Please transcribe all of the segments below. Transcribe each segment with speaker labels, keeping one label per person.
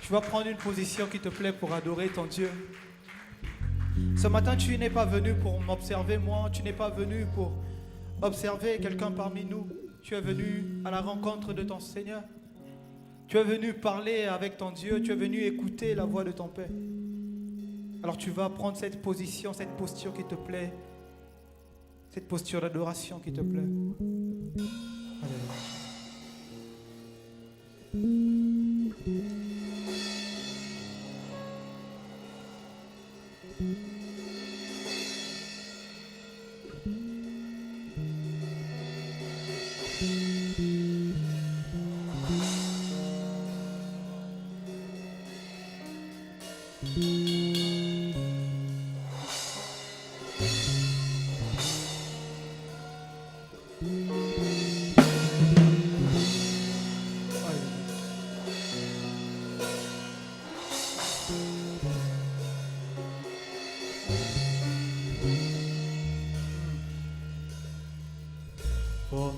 Speaker 1: Tu vas prendre une position qui te plaît pour adorer ton Dieu. Ce matin, tu n'es pas venu pour m'observer moi, tu n'es pas venu pour observer quelqu'un parmi nous. Tu es venu à la rencontre de ton Seigneur. Tu es venu parler avec ton Dieu, tu es venu écouter la voix de ton Père. Alors tu vas prendre cette position, cette posture qui te plaît, cette posture d'adoration qui te plaît. Alléluia.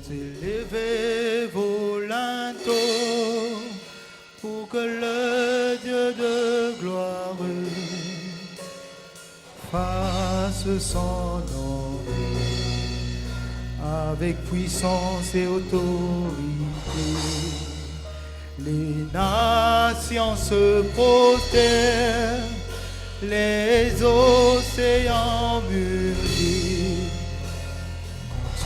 Speaker 1: Élevez vos linteaux pour que le Dieu de gloire fasse son œuvre avec puissance et autorité. Les nations se prosternent, les océans murmurent.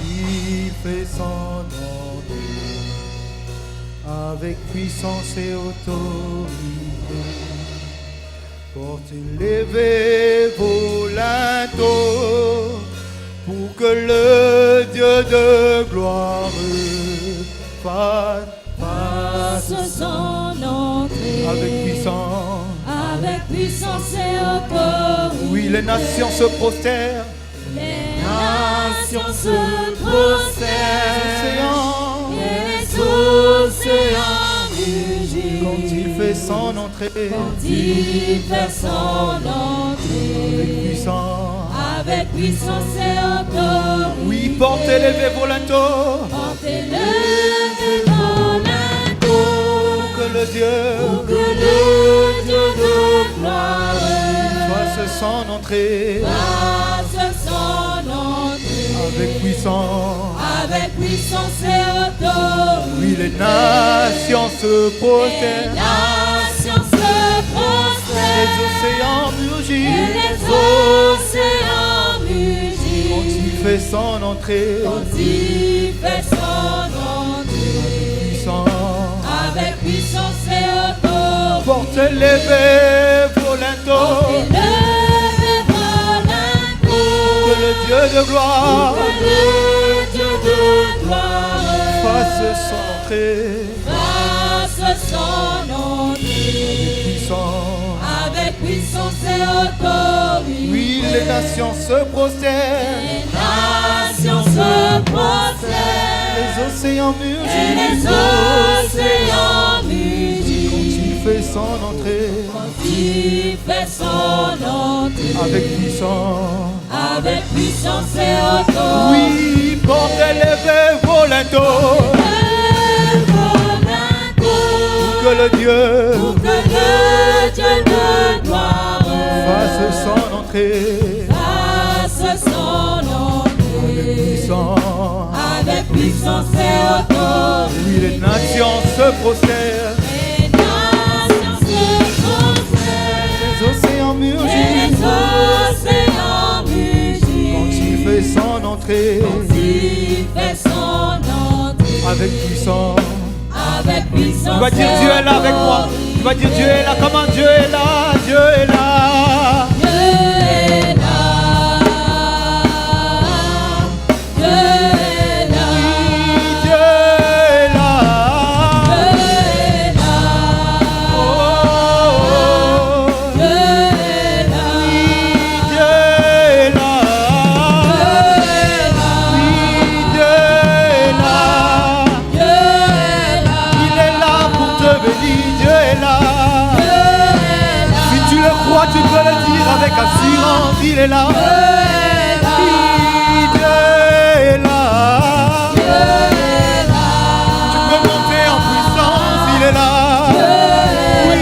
Speaker 1: Il fait son nom avec puissance et autorité. Portez, levez vos linteaux pour que le Dieu de gloire fasse
Speaker 2: son entrée avec puissance et autorité.
Speaker 1: Oui, les nations se prosternent.
Speaker 2: Les nations se prosternent et les océans mugissent
Speaker 1: quand il fait son entrée.
Speaker 2: Quand il fait son entrée avec puissance et autorité.
Speaker 1: Oui, portez, levez vos linteaux.
Speaker 2: Portez, levez vos linteaux
Speaker 1: pour que le Dieu
Speaker 2: de gloire
Speaker 1: fasse son entrée. Avec puissance
Speaker 2: et autorité.
Speaker 1: Oui, les nations se prosternent. Les océans mugissent. Quand il fait son entrée.
Speaker 2: Avec puissance et autorité.
Speaker 1: Portez, levez vos linteaux. Que le Dieu de gloire fasse son entrée.
Speaker 2: Avec puissance et autorité.
Speaker 1: Oui, les nations se prosternent. Les océans mugissent. Quand il fait son entrée. Avec puissance
Speaker 2: et autorité.
Speaker 1: Oui, portez, levez vos linteaux. Pour que le Dieu
Speaker 2: de gloire
Speaker 1: fasse son entrée.
Speaker 2: Avec puissance et autorité.
Speaker 1: Oui, les nations se prosternent. Les océans mugissent. Quand il fait son entrée. Avec puissance. Tu vas dire Dieu est là avec moi. Tu vas dire Dieu est là. Comment Dieu est là? Dieu est là. Tu peux le dire avec assurance, il est là. Dieu est là. Tu peux monter en puissance, il est là. Oui,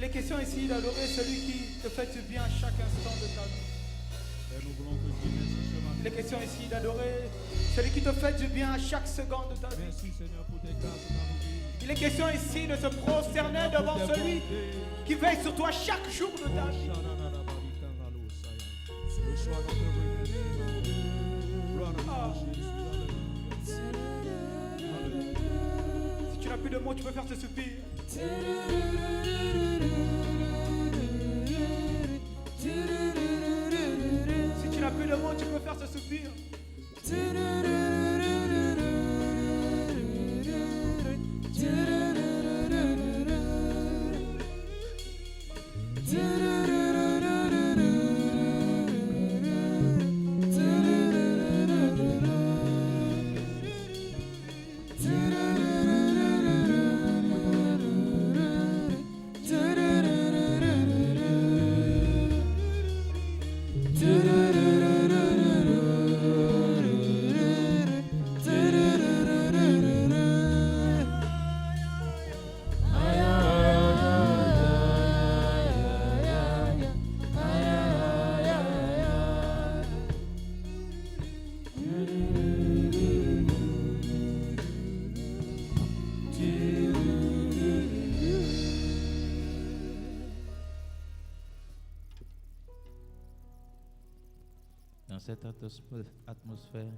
Speaker 1: est question ici d'adorer celui qui te fait du bien à chaque instant de ta vie.
Speaker 3: Père, nous voulons te dire merci ce matin.
Speaker 1: Il est question ici d'adorer celui qui te fait du bien à chaque seconde de ta vie.
Speaker 3: Merci Seigneur pour tes grâces dans nos vies.
Speaker 1: Il est question ici de se prosterner devant celui qui veille sur toi chaque jour de ta vie.
Speaker 3: Reçois notre remerciement. Gloire à Dieu, Jésus. Alléluia.
Speaker 1: Si tu n'as plus de mots, tu peux faire ce soupir. Si tu n'as plus de mots, tu peux faire ce soupir.
Speaker 4: Dans cette atmosphère,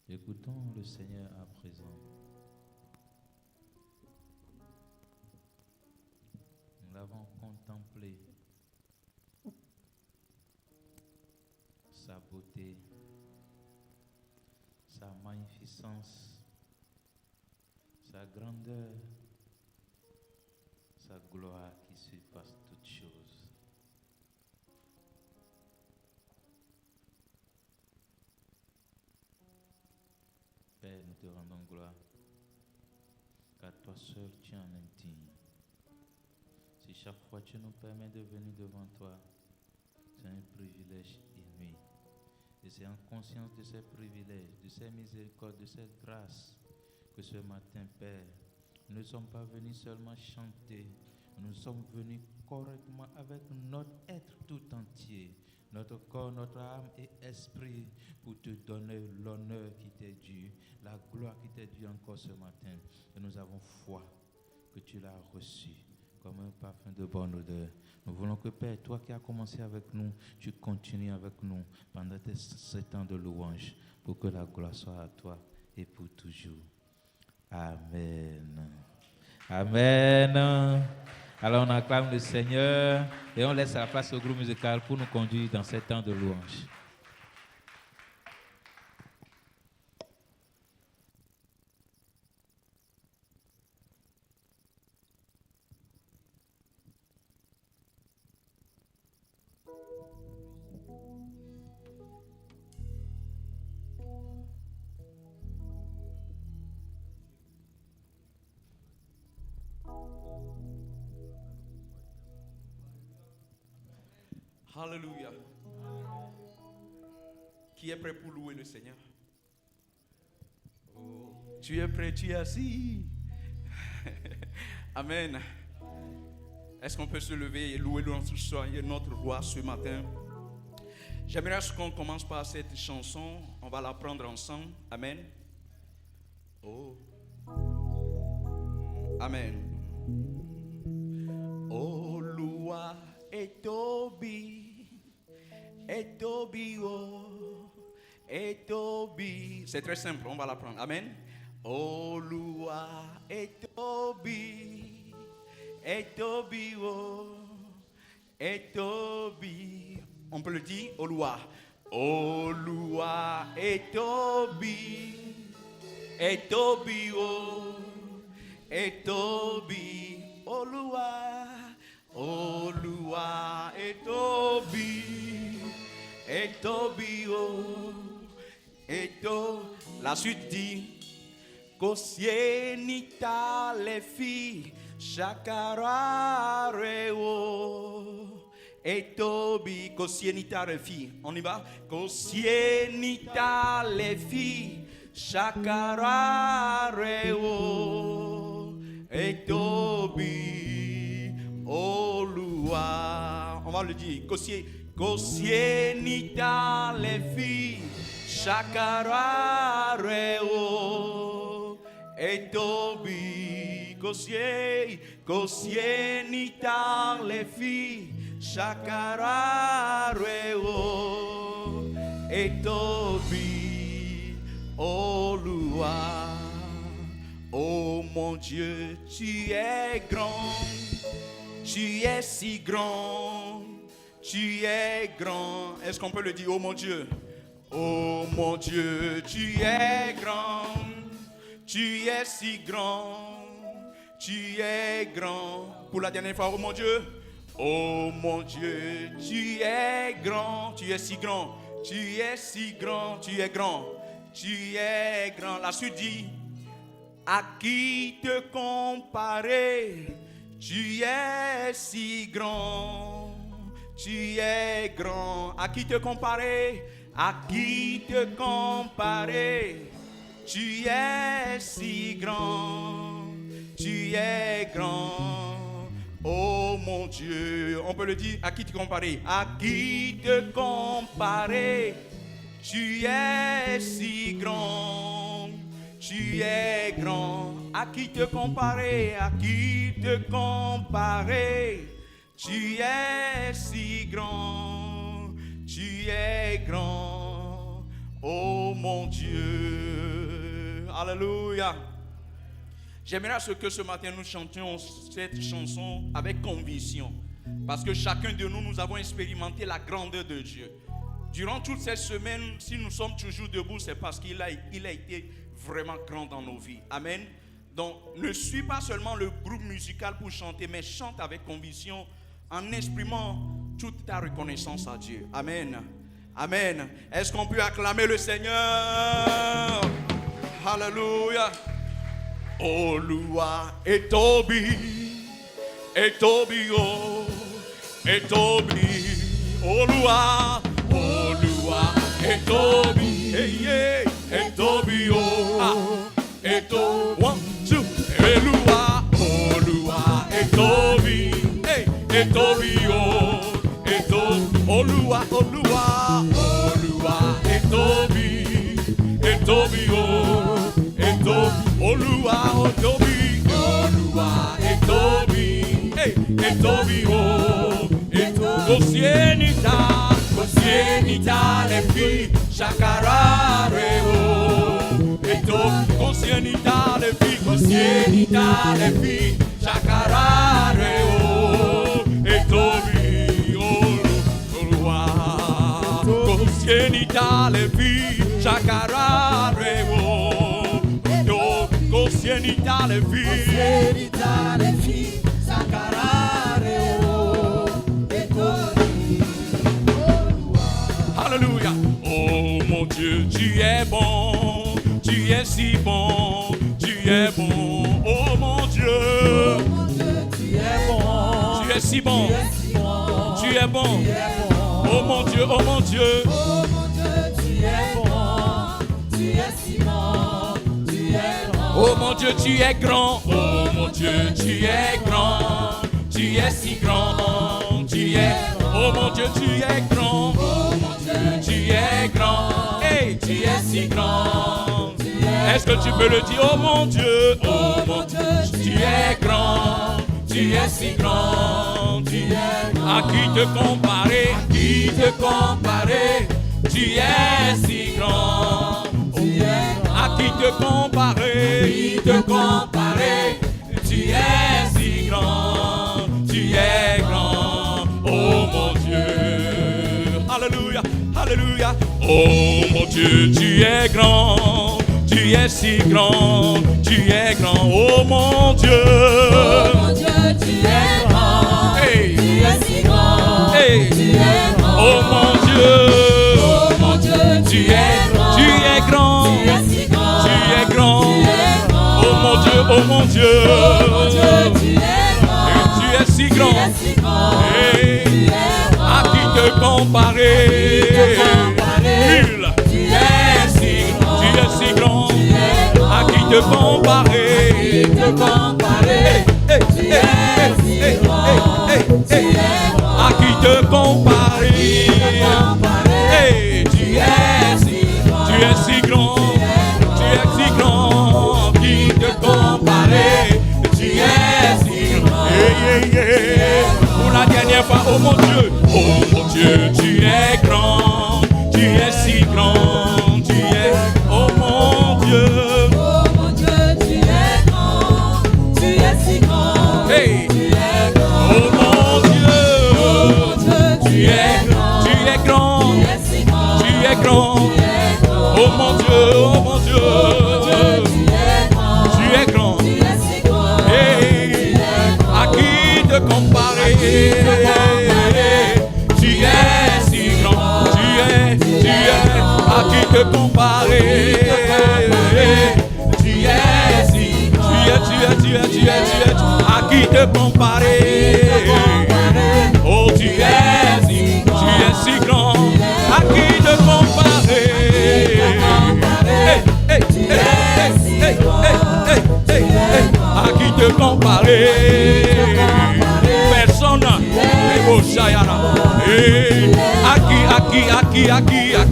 Speaker 4: écoutons le Seigneur à présent. Nous l'avons contemplé, sa beauté, sa magnificence, sa grandeur, sa gloire qui surpasse toutes choses. Père, nous te rendons gloire, car toi seul tu en es digne. Si chaque fois tu nous permets de venir devant toi, c'est un privilège inouï. Et c'est en conscience de ces privilèges, de ces miséricordes, de cette grâce que ce matin, Père, nous ne sommes pas venus seulement chanter, nous sommes venus correctement avec notre être tout entier, notre corps, notre âme et esprit, pour te donner l'honneur qui t'est dû, la gloire qui t'est due encore ce matin. Et nous avons foi que tu l'as reçu comme un parfum de bonne odeur. Nous voulons que, Père, toi qui as commencé avec nous, tu continues avec nous pendant ces temps de louange, pour que la gloire soit à toi et pour toujours. Amen. Amen. Alors on acclame le Seigneur et on laisse la place au groupe musical pour nous conduire dans ces temps de louange.
Speaker 5: Alléluia. Qui est prêt pour louer le Seigneur? Oh, tu es prêt, tu es assis. Amen. Est-ce qu'on peut se lever et louer notre roi ce matin? J'aimerais qu'on commence par cette chanson. On va la prendre ensemble. Amen. Oh. Amen. Oh, loua et Tobi. Et Tobi, oh, et Tobi. C'est très simple, on va l'apprendre. Amen. Oh, loua, et Tobi, oh, et Tobi. On peut le dire, oh, loua, et Tobi, oh, et Tobi, oh, loua, et Tobi. Et Tobi, oh, et Tobi. La suite dit, Kosienita les filles, Chakarare, oh, et Tobi, Kosienita les filles. On y va? Kosienita les filles, Chakarare, oh, et Tobi, Olua. On va le dire. Kosie nita les filles, Shakara reo, et Tobi. Kosie nita les filles, Shakara reo, et Tobi, Olua. Oh mon Dieu, tu es grand, tu es si grand, tu es grand. Est-ce qu'on peut le dire, oh mon Dieu? Oh mon Dieu, tu es grand, tu es si grand, tu es grand. Pour la dernière fois, oh mon Dieu. Oh mon Dieu, tu es grand, tu es si grand, tu es si grand, tu es grand, tu es grand. La suite dit, à qui te comparer? Tu es si grand, tu es grand. À qui te comparer? À qui te comparer? Tu es si grand, tu es grand. Oh mon Dieu, on peut le dire, à qui te comparer? À qui te comparer? Tu es si grand, tu es grand. À qui te comparer? À qui te comparer? Tu es si grand, tu es grand. Oh mon Dieu. Alléluia. J'aimerais à ce que ce matin nous chantions cette chanson avec conviction. Parce que chacun de nous, nous avons expérimenté la grandeur de Dieu. Durant toute cette semaine, si nous sommes toujours debout, c'est parce qu'il a été vraiment grand dans nos vies. Amen. Donc, ne suis pas seulement le groupe musical pour chanter, mais chante avec conviction en exprimant toute ta reconnaissance à Dieu. Amen. Amen. Est-ce qu'on peut acclamer le Seigneur? Alléluia. Olúwa et Tobi, oh, et Tobi, Olúwa, et Tobi, et Tobi, oh, et Tobi, 1, 2, Olúwa, et Tobi, et Tobi, oh, et Tobi, Olúwa, et Tobi, oh. Olúwa, oh Tobi, Olúwa, et Tobi, et Tobi, oh, et Tobi. Kosienita les filles, Shakara reo, et Tobi. Kosienita les filles, Shakara reo, et Tobi, Olúwa. Kosienita les filles, Shakara reo. Kosienita les filles, Shakara reo, et Tobi. Alléluia. Oh mon Dieu, tu es bon, tu es si bon, tu es bon. Oh mon Dieu, tu es bon, tu es si bon, tu es bon. Oh mon Dieu, oh mon Dieu, oh mon Dieu, tu es bon, tu es si bon, tu es bon. Oh mon Dieu, tu es grand, oh mon Dieu, tu es grand, tu es si grand, tu es. Oh mon Dieu, tu es grand, oh mon Dieu, tu es grand, hey, tu es si grand. Est-ce que tu peux le dire, oh mon Dieu, tu es grand, tu es si grand, tu es. À qui te comparer, à qui te comparer, tu es si grand. À qui te comparer, tu es si grand, tu es grand, oh mon Dieu. Alléluia, alléluia. Oh mon Dieu, tu es grand, tu es si grand, tu es grand, oh mon Dieu. Oh mon Dieu, tu es grand, hey, tu es si grand, hey, tu es grand, oh mon Dieu, tu es grand, tu es grand, tu es si grand, tu es grand, oh mon Dieu, oh mon Dieu, tu es grand, et tu es si grand, hey, à qui te comparer, nul, tu es si grand, à qui te comparer, À qui te comparer? Hey, tu es si grand, tu es si grand. Qui te comparer? Tu es si grand. Pour la dernière fois, oh mon Dieu, tu es grand, tu es si grand, tu es, oh mon Dieu.
Speaker 2: Oh mon Dieu, tu es grand, tu es si grand.
Speaker 5: Hey.
Speaker 2: Tu es grand.
Speaker 5: Oh mon Dieu,
Speaker 2: Oh mon Dieu,
Speaker 5: tu es grand,
Speaker 2: tu es si grand.
Speaker 5: tu es grand.
Speaker 2: Tu es grand.
Speaker 5: Oh mon Dieu, oh mon Dieu,
Speaker 2: Tu es grand.
Speaker 5: tu es grand.
Speaker 2: Tu es si grand.
Speaker 5: Hey, à qui te comparer? Tu es si grand, tu es, à qui te comparer? Tu es si, tu es, à qui te comparer? Oh, tu es si grand, à qui te comparer? Hey, à qui te comparer? Personne. À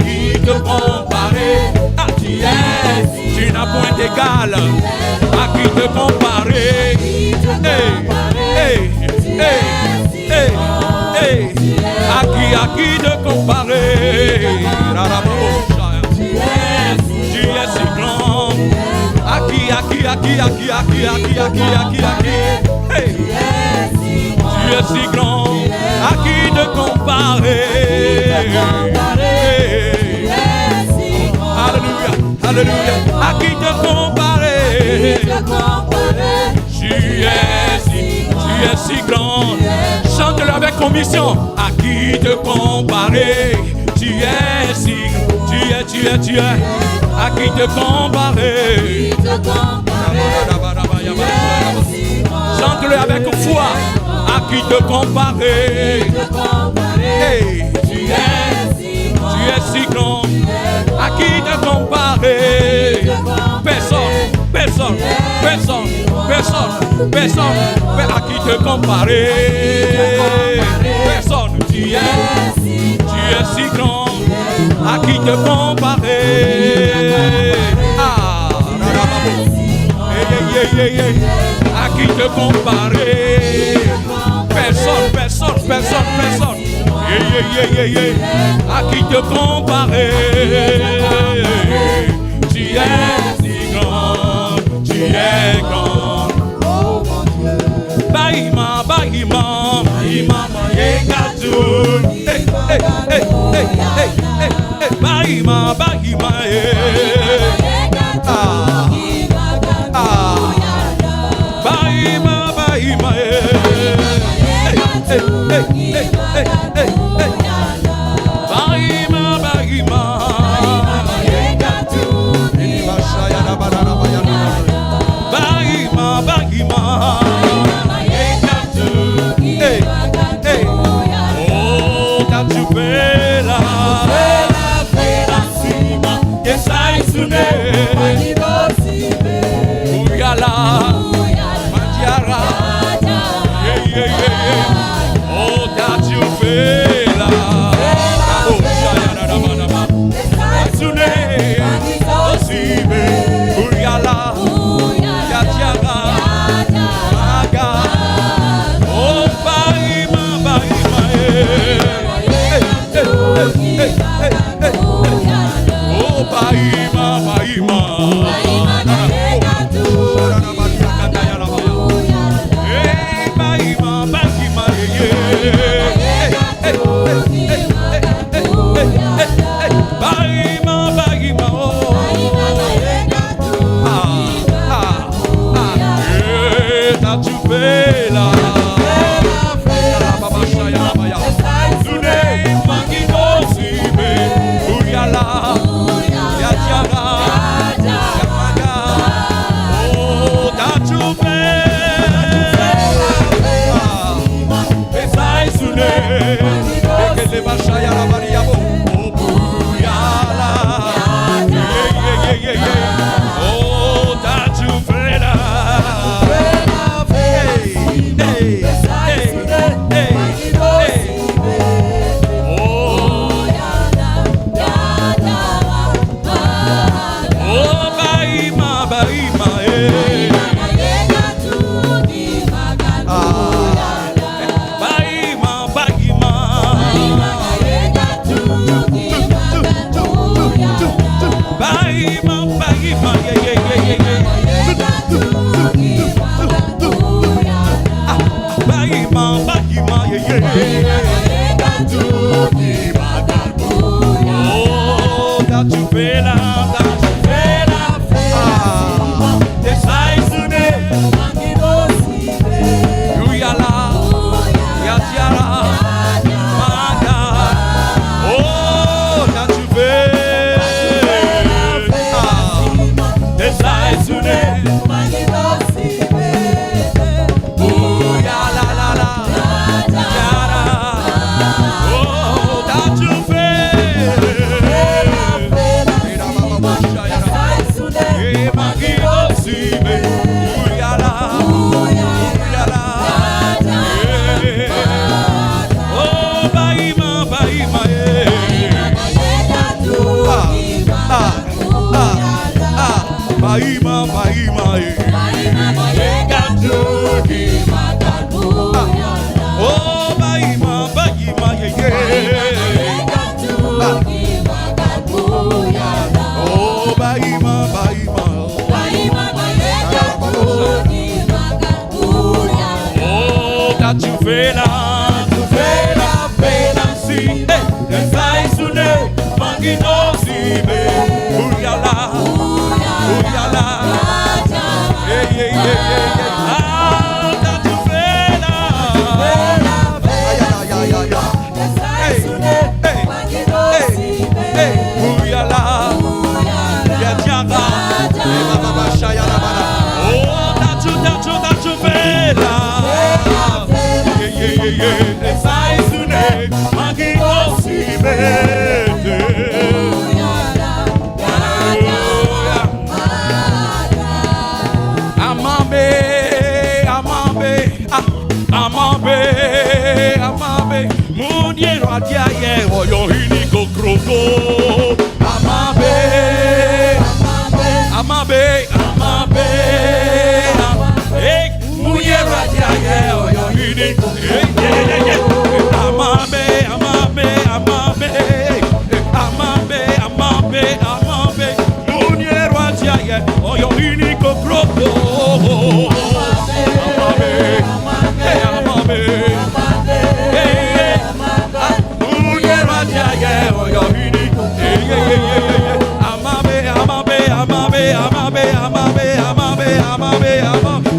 Speaker 5: qui te comparer? Ah, tu n'as point d'égal. À qui te comparer? À qui te comparer? Tu es si grand. À qui? Hey. Tu es si grand, à qui te comparer? Hey. Alléluia, alléluia, à qui te comparer? Tu es si grand. Chante-le avec conviction. À qui te comparer? Tu es si, tu es. À qui te comparer? Chante-le avec foi. À qui te comparer? Hey, tu es si grand. À qui te comparer? Personne. À qui te comparer? Personne. Tu es si grand. À qui te comparer? Ah, à qui te comparer? Personne. À qui te comparer? Tu es si grand, tu es grand.
Speaker 2: Oh mon Dieu.
Speaker 5: Bahima, Yekatu. Bahima, Oh, baima, baima, eh.
Speaker 2: Baima boyenga tuki makalbuyala.
Speaker 5: Oh, baima, baima, yeah, yeah.
Speaker 2: Bayenga tuki makalbuyala.
Speaker 5: Oh, baima, baima.
Speaker 2: Baima boyenga tuki makalbuyala.
Speaker 5: Oh, that you feel si, eh, desai sune, mangino si, be, uyala, uyala, yeah, yeah, yeah, yeah, yeah. Ah, that you feel hey, hey, uyala, yeah, janga, eh, baba, shayala, baba. Oh, that you feel yeah, yeah, yeah, yeah, desai sune, mangino si, be, Amabe, Muniero Adiaye, Oyo Hiniko Kroko. Amabe, hey, Muniero Adiaye, Oyo Hiniko. Amabe, Muniero Adiaye, Oyo Hiniko Kroko.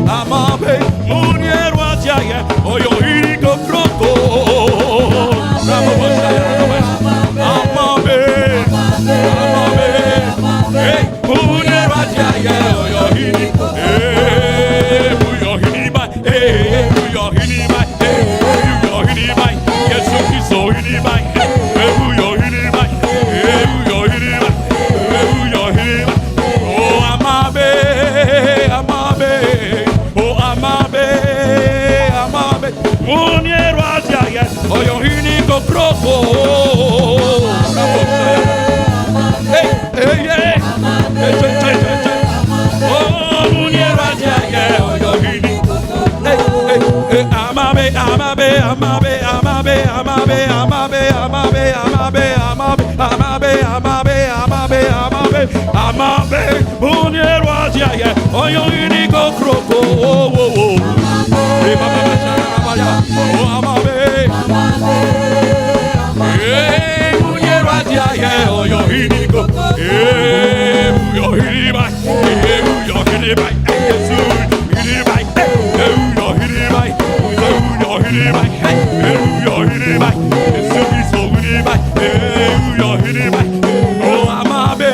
Speaker 5: Amabe, Muniero Adiaye, Oyo Hiniko Kroko. Amabe, hey, Muniero Adiaye, Oyo Hiniko. Uyo Hiniba, Uyo Hiniba, Uyo Hiniba, Yesu Kristo Hiniba, Uyo Hiniba, Uyo Hiniba, Uyo Hiniba. Oh, Amabe, Muniero Adiaye, Oyo Hiniko Kroko. Hey, hey, yeah. Oh, Muniero Adiaye, Oyo Hiniko. Hey, hey, Amabe, Muniero Adiaye, Oyo Hiniko Kroko. Hey, Baba, oh, Amabe, hey, Muniero Adiaye, Oyo Hiniko. Hey, Uyo Hiniba, Uyo Hiniba, Yesu Hiniba, Uyo Hiniba, Uyo Hiniba, Uyo Hiniba, Yesu Kristo Hiniba, Uyo Hiniba. Oh, Amabe,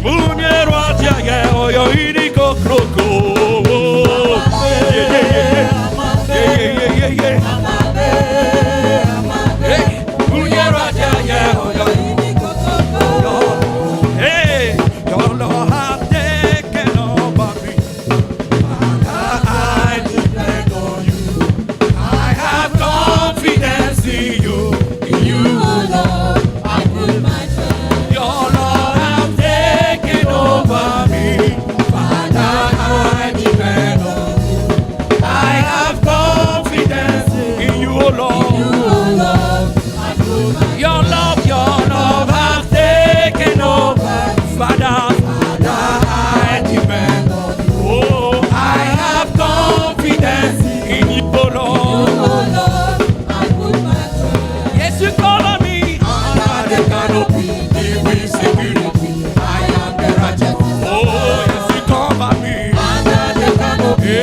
Speaker 5: Muniero Adiaye, Oyo Hiniko Kroko. Yeah. Hey, Muniero Adiaye, Oyo Hiniko Kroko. Hey, your Lord have taken over me. I depend on you. I have confidence in you. In you,
Speaker 2: Lord, I put my trust.
Speaker 5: your Lord have taken over me. Father, I depend on you. I have confidence in you, Lord.
Speaker 2: Lord, I put my
Speaker 5: Your love has taken over. Father, I depend on you. Oh, I have confidence in you, Lord.
Speaker 2: Lord, I put my trust.
Speaker 5: Yes, you cover me under the canopy, give me security. I am the righteous. Oh, yes, you cover me
Speaker 2: Under the canopy,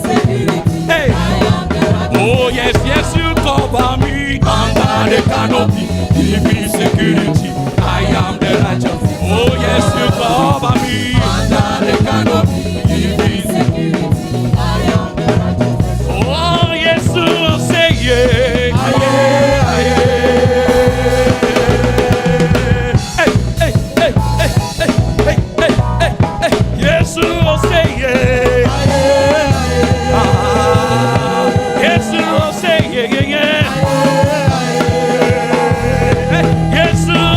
Speaker 2: security.
Speaker 5: Hey.
Speaker 2: I am the righteous.
Speaker 5: Oh, yes, you cover me under the canopy, give me security. I am the righteous. Oh, yes, you cover me
Speaker 2: Under the canopy,
Speaker 5: give me
Speaker 2: security. I am the righteous.
Speaker 5: Oh, yes, you say yeah. Yes, you say yeah. Yes, you say yeah. Yes, you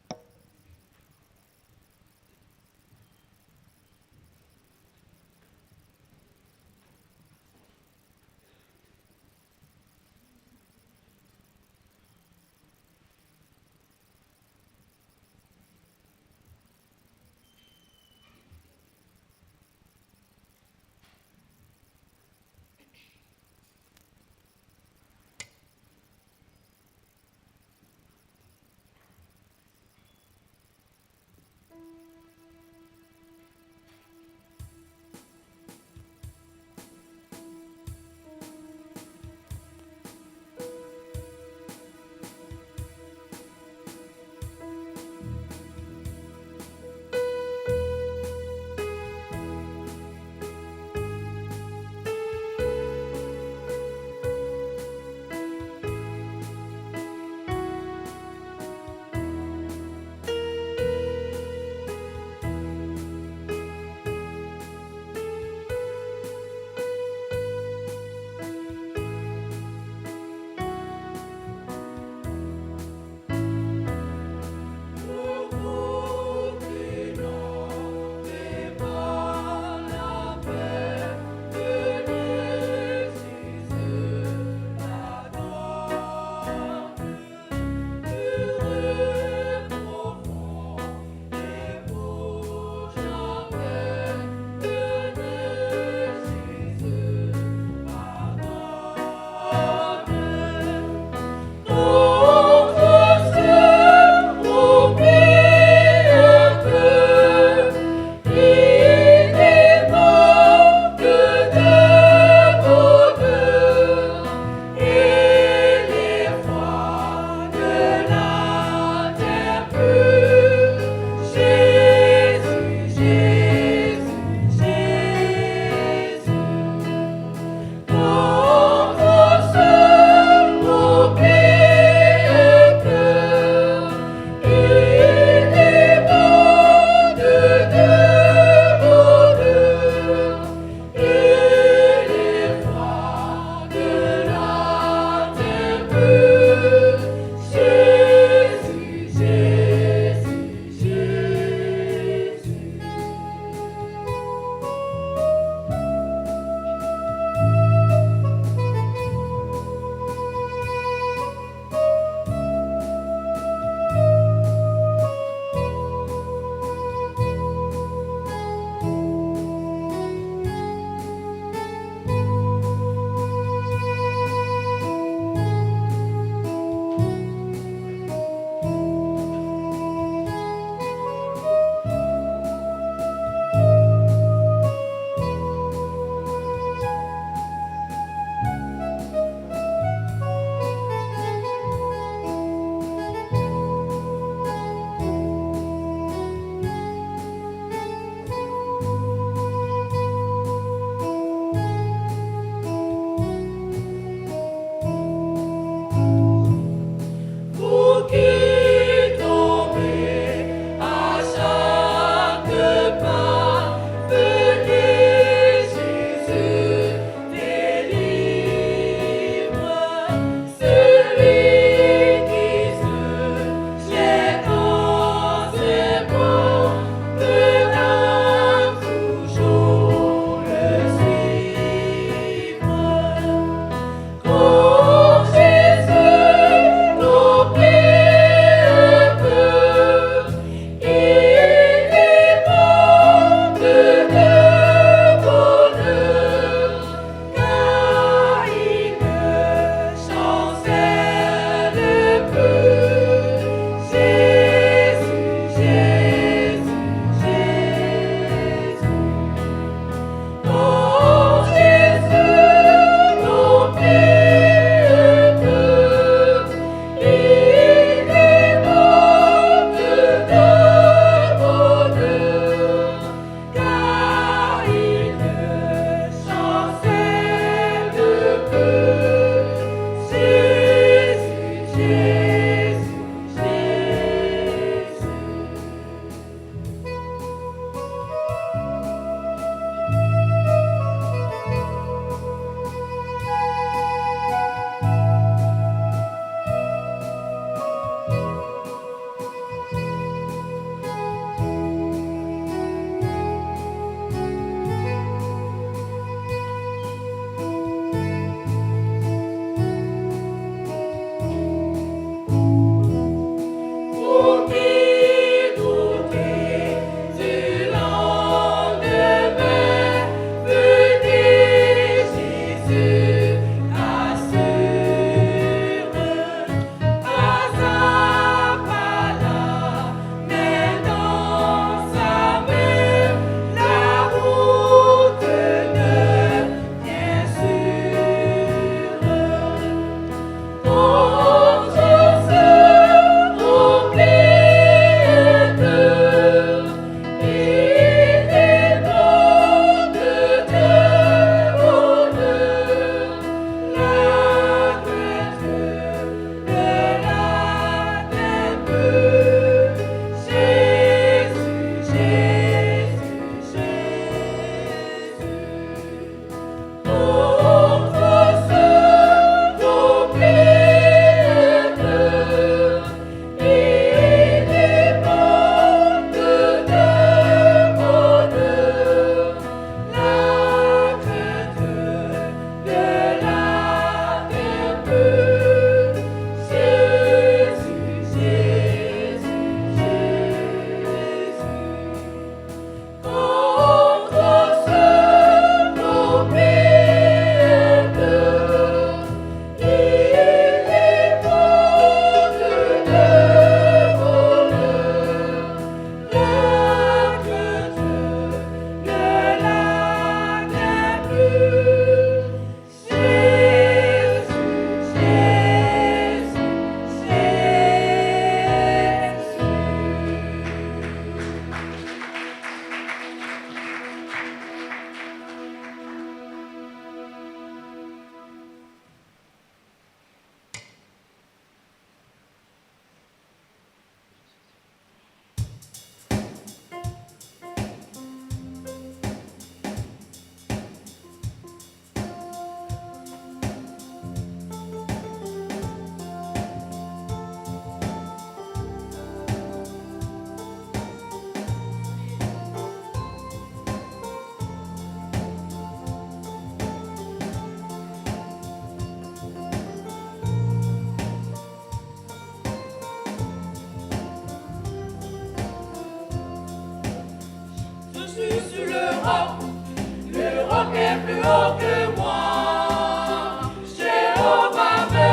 Speaker 2: est plus haut que moi. Jéhovah me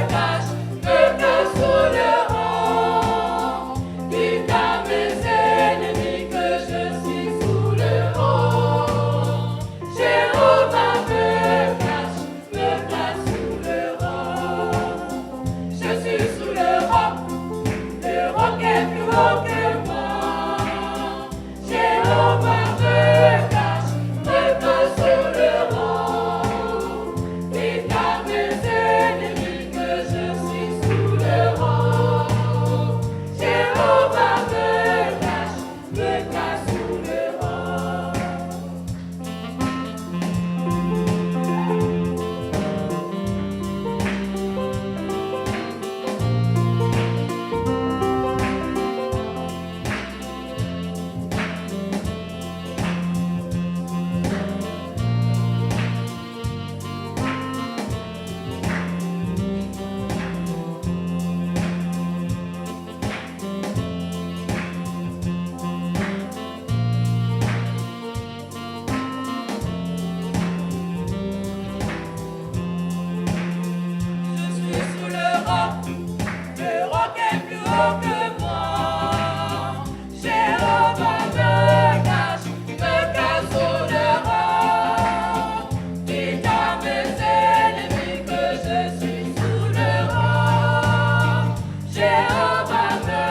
Speaker 2: cache sous le rang. Dites à mes ennemis que je suis sous le rang. Jéhovah me cache sous le rang. Je suis sous le roc est plus haut que moi. Jéhovah me cache sous le rang. Dites à mes ennemis que je suis sous le rang. Jéhovah me cache sous le rang. Je suis sous le roc est plus haut que moi. Jéhovah me cache sous le roc. Dites à mes ennemis que je suis sous le roc. Jéhovah me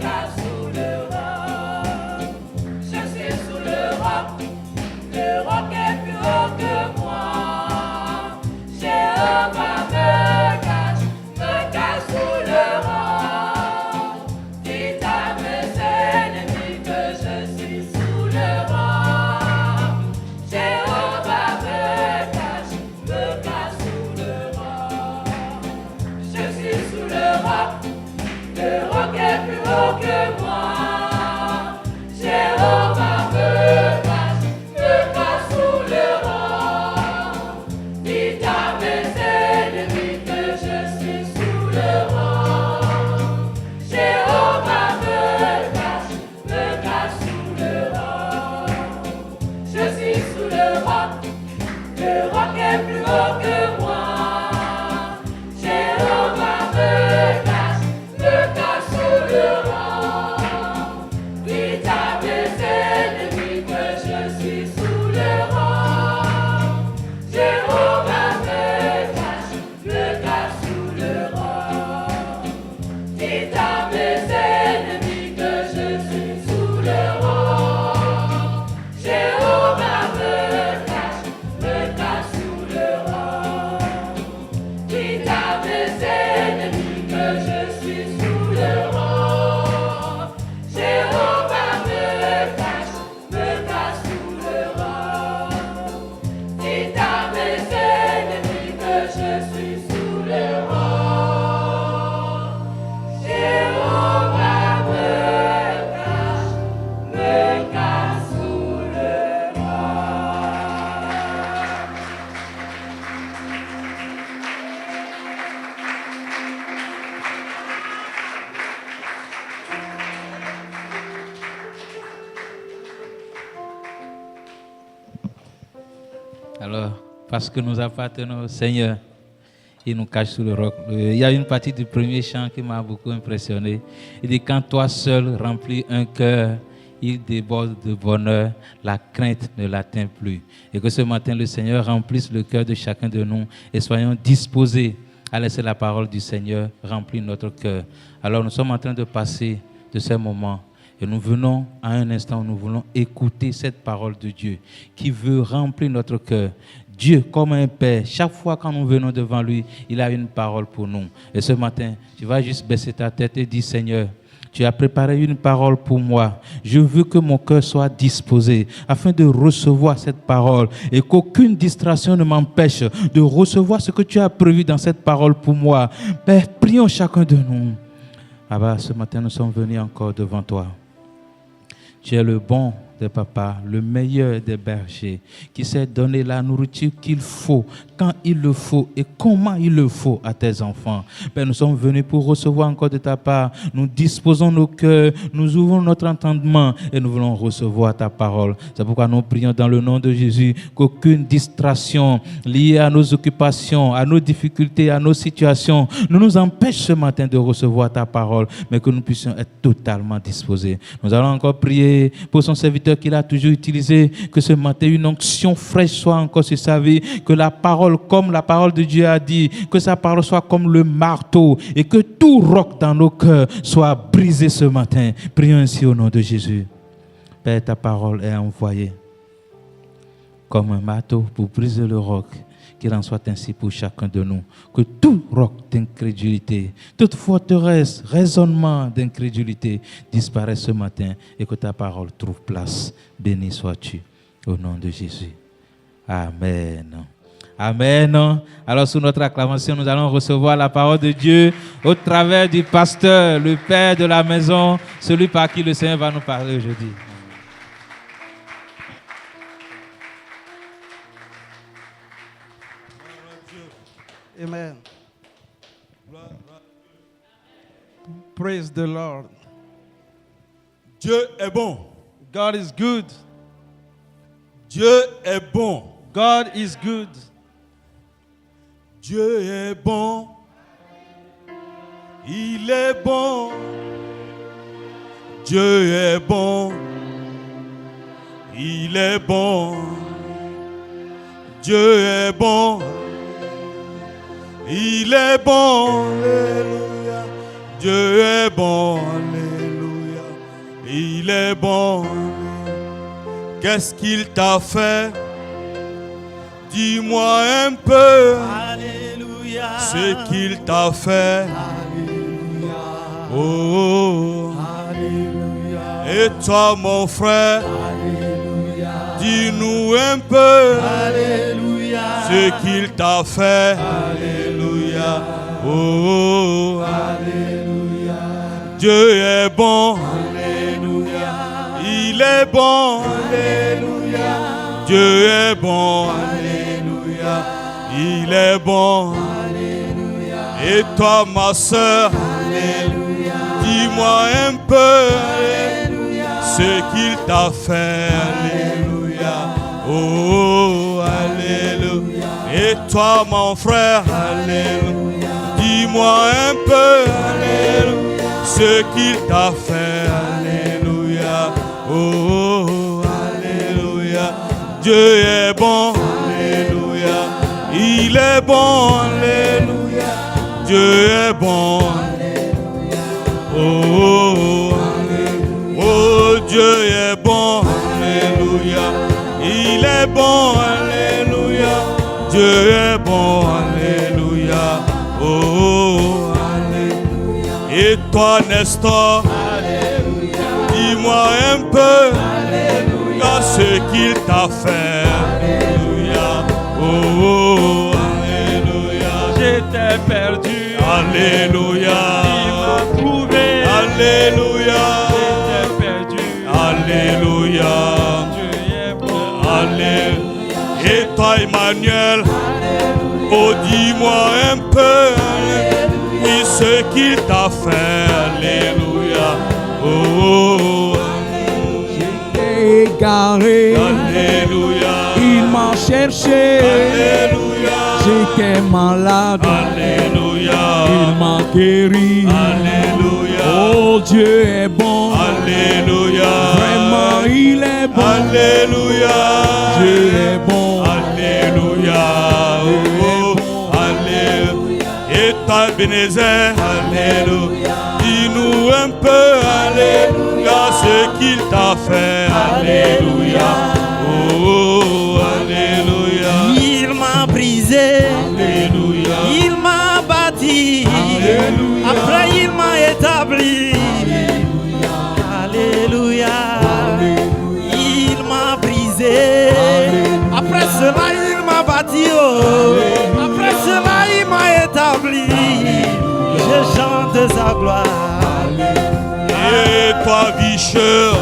Speaker 2: cache sous le roc. Je suis sous le roc est plus haut que moi. Jéhovah me cache sous le roc. Dites à mes ennemis que je suis sous le roc. Jéhovah me cache sous le roc. Je suis sous le roc est plus haut que moi. Jéhovah me cache sous le roc. Dites à mes ennemis que je suis sous le roc. Jéhovah me cache sous le roc. Je suis sous le roc est plus haut que moi. Jéhovah me cache sous le roc. Dites à mes ennemis que je suis sous le roc. Jéhovah me cache sous le roc. Dites à mes ennemis que je suis sous le roc. Jéhovah me cache sous le roc. Dites à mes ennemis que je suis sous le roc. Jéhovah me cache sous le roc. Dites à mes ennemis que je suis sous le roc. Jéhovah me cache sous le roc.
Speaker 3: Alors, parce que nous appartenons au Seigneur, il nous cache sous le roc. Il y a une partie du premier chant qui m'a beaucoup impressionné. Il dit, quand toi seul remplis un cœur, il déborde de bonheur, la crainte ne l'atteint plus. Et que ce matin, le Seigneur remplisse le cœur de chacun de nous et soyons disposés à laisser la parole du Seigneur remplir notre cœur. Alors, nous sommes en train de passer de ces moments. Et nous venons à un instant où nous voulons écouter cette parole de Dieu qui veut remplir notre cœur. Dieu, comme un Père, chaque fois quand nous venons devant lui, il a une parole pour nous. Et ce matin, tu vas juste baisser ta tête et dire, Seigneur, tu as préparé une parole pour moi. Je veux que mon cœur soit disposé afin de recevoir cette parole et qu'aucune distraction ne m'empêche de recevoir ce que tu as prévu dans cette parole pour moi. Père, prions chacun de nous. Abba, ce matin, nous sommes venus encore devant toi. Tu es le bon des papas, le meilleur des bergers, qui sait donner la nourriture qu'il faut, quand il le faut et comment il le faut à tes enfants. Père, nous sommes venus pour recevoir encore de ta part. Nous disposons nos cœurs, nous ouvrons notre entendement et nous voulons recevoir ta parole. C'est pourquoi nous prions dans le nom de Jésus qu'aucune distraction liée à nos occupations, à nos difficultés, à nos situations ne nous empêche ce matin de recevoir ta parole, mais que nous puissions être totalement disposés. Nous allons encore prier pour son serviteur qu'il a toujours utilisé, que ce matin une onction fraîche soit encore sur sa vie, que la parole, comme la parole de Dieu a dit, que sa parole soit comme le marteau et que tout roc dans nos cœurs soit brisé ce matin. Prions ainsi au nom de Jésus. Père, ta parole est envoyée comme un marteau pour briser le roc. Qu'il en soit ainsi pour chacun de nous. Que tout roc d'incrédulité, toute forteresse, raisonnement d'incrédulité disparaisse ce matin et que ta parole trouve place. Béni sois-tu au nom de Jésus. Amen. Amen. Alors sous notre acclamation, nous allons recevoir la parole de Dieu au travers du pasteur, le père de la maison, celui par qui le Seigneur va nous parler aujourd'hui.
Speaker 6: Amen. Praise the Lord.
Speaker 7: Dieu est bon.
Speaker 6: God is good.
Speaker 7: Dieu est bon.
Speaker 6: God is good.
Speaker 7: Dieu est bon. Il est bon. Dieu est bon. Il est bon. Dieu est bon. Il est bon. Alléluia. Dieu est bon. Alléluia. Il est bon. Qu'est-ce qu'il t'a fait? Dis-moi un peu.
Speaker 1: Alléluia.
Speaker 7: Ce qu'il t'a fait.
Speaker 1: Alléluia.
Speaker 7: Oh.
Speaker 1: Alléluia.
Speaker 7: Et toi, mon frère,
Speaker 1: Alléluia.
Speaker 7: dis-nous un peu.
Speaker 1: Alléluia.
Speaker 7: Ce qu'il t'a fait. Alléluia. Oh.
Speaker 1: Alléluia.
Speaker 7: Dieu est bon.
Speaker 1: Alléluia.
Speaker 7: Il est bon.
Speaker 1: Alléluia.
Speaker 7: Dieu est bon.
Speaker 1: Alléluia.
Speaker 7: Il est bon.
Speaker 1: Alléluia.
Speaker 7: Et toi, ma soeur,
Speaker 1: Alléluia.
Speaker 7: dis-moi un peu
Speaker 1: Alléluia.
Speaker 7: ce qu'il t'a fait. Alléluia. Oh, alléluia. Et toi, mon frère, alléluia. Dis-moi un peu, alléluia, ce qu'il t'a fait. Alléluia. Oh, alléluia. Dieu est bon. Alléluia. Il est bon. Alléluia. Dieu est bon. Oh, oh, Dieu est bon. Alléluia. Il est bon. Alléluia. Dieu est bon. Alléluia. Oh, alléluia. Et toi, Nestor, alléluia, dis-moi un peu, alléluia, ce qu'il t'a fait. Alléluia. Oh, alléluia.
Speaker 6: J'étais perdu.
Speaker 7: Alléluia.
Speaker 6: Il m'a trouvé.
Speaker 7: Alléluia.
Speaker 6: J'étais perdu.
Speaker 7: Alléluia.
Speaker 6: Dieu est bon.
Speaker 7: Alléluia. Et toi, Emmanuel, oh, dis-moi un peu, oui, ce qu'il t'a fait. Alléluia. Oh,
Speaker 2: J'étais égaré,
Speaker 7: alléluia.
Speaker 2: il m'a cherché.
Speaker 7: Alléluia.
Speaker 2: J'étais malade,
Speaker 7: Alléluia.
Speaker 2: il m'a guéri.
Speaker 7: Alléluia.
Speaker 2: Oh, Dieu est bon,
Speaker 7: Alléluia.
Speaker 2: vraiment il est bon.
Speaker 7: Alléluia.
Speaker 2: Dieu est bon,
Speaker 7: Alléluia. Oh, alléluia. Et ta Bénézère, alléluia. Dis-nous un peu, alléluia, ce qu'il t'a fait. Alléluia. Oh, alléluia.
Speaker 8: Il m'a brisé,
Speaker 7: Alléluia.
Speaker 8: il m'a bâti,
Speaker 7: Alléluia.
Speaker 8: après il m'a établi. Alléluia. Il m'a brisé, après cela il m'a bâti. Oh. Après cela il m'a établi. Je chante sa gloire.
Speaker 7: Et toi, Vicheur,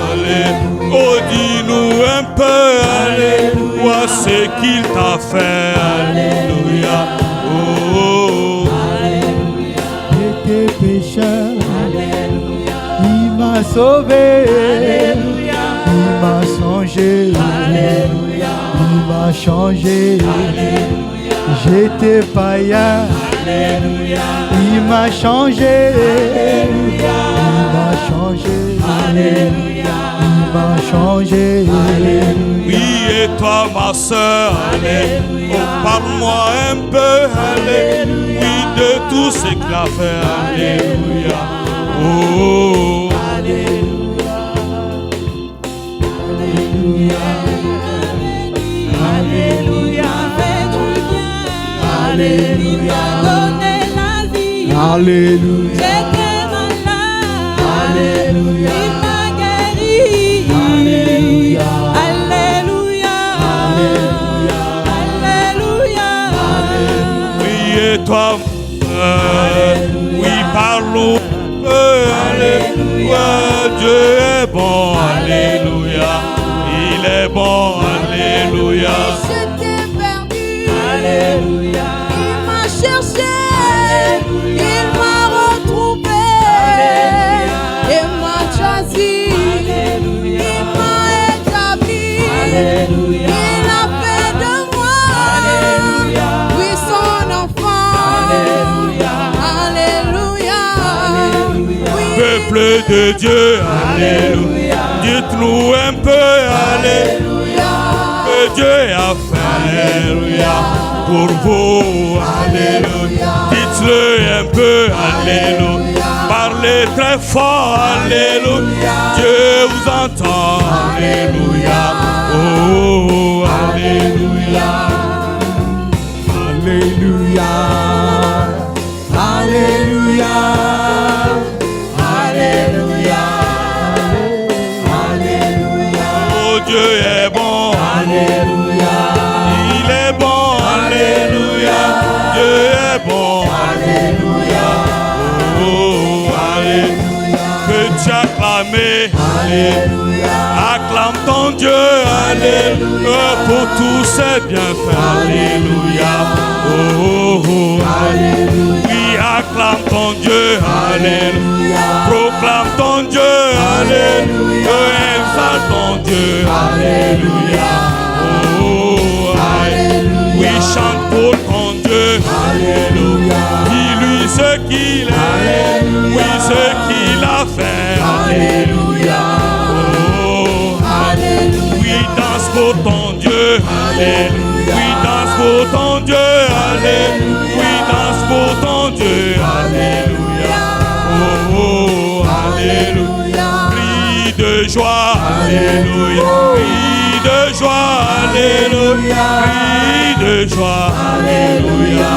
Speaker 7: oh, dis-nous un peu, alléluia, ce qu'il t'a fait, alléluia. Oh, oh.
Speaker 1: J'étais pécheur, il m'a sauvé, il m'a changé, il m'a changé. J'étais païen, il m'a changé, il m'a changé, il m'a changé.
Speaker 7: Oui, et toi ma soeur, alléluia. Oh, parle-moi un peu, alléluia. Oui, de tout ce qu'il a fait, alléluia. Oh,
Speaker 2: Alléluia, fais du bien. Alléluia, donnez la vie.
Speaker 1: Alléluia,
Speaker 2: J'étais malade.
Speaker 1: Alléluia.
Speaker 2: Il m'a guéri.
Speaker 1: Alléluia.
Speaker 2: Alléluia. Alléluia.
Speaker 7: oui, et toi, oui, parle-nous un peu, alléluia. Dieu est bon, alléluia. Il est bon, alléluia.
Speaker 2: J'étais perdu. Alléluia. Il m'a cherché. Il m'a retrouvé. Il m'a choisi. Il m'a établi. Il a fait de moi. Oui, son enfant. Alléluia. Oui.
Speaker 7: Peuple de Dieu, alléluia. Dites-nous un peu, alléluia. Que Dieu a fait, alléluia. Pour vous, alléluia. Dites-le un peu, alléluia. Parlez très fort, alléluia. Dieu vous entend, alléluia. Oh, alléluia.
Speaker 1: Alléluia, Alléluia, Alléluia, Alléluia,
Speaker 7: Oh, Dieu est bon,
Speaker 1: Alléluia,
Speaker 7: il est bon, alléluia. Dieu est bon,
Speaker 1: Alléluia,
Speaker 7: oh, alléluia. Peux-tu acclamer, alléluia. Acclame ton Dieu, alléluia. Pour tous ses bienfaits, alléluia. Oh, oh, alléluia. Oui, acclame ton Dieu, alléluia. Proclame ton Dieu, alléluia. Exalte ton Dieu, alléluia. Oh, alléluia. Oui, chante pour ton Dieu, alléluia. Dis-lui ce qu'il est, oui, ce qu'il a fait, alléluia. Oh, alléluia. Oui, danse pour ton Dieu, alléluia. Oui, danse pour ton Dieu, alléluia. Oui, danse pour ton Dieu, alléluia. Oh, oh, alléluia. Crie de joie, alléluia. Crie de joie, alléluia. Crie de joie, alléluia.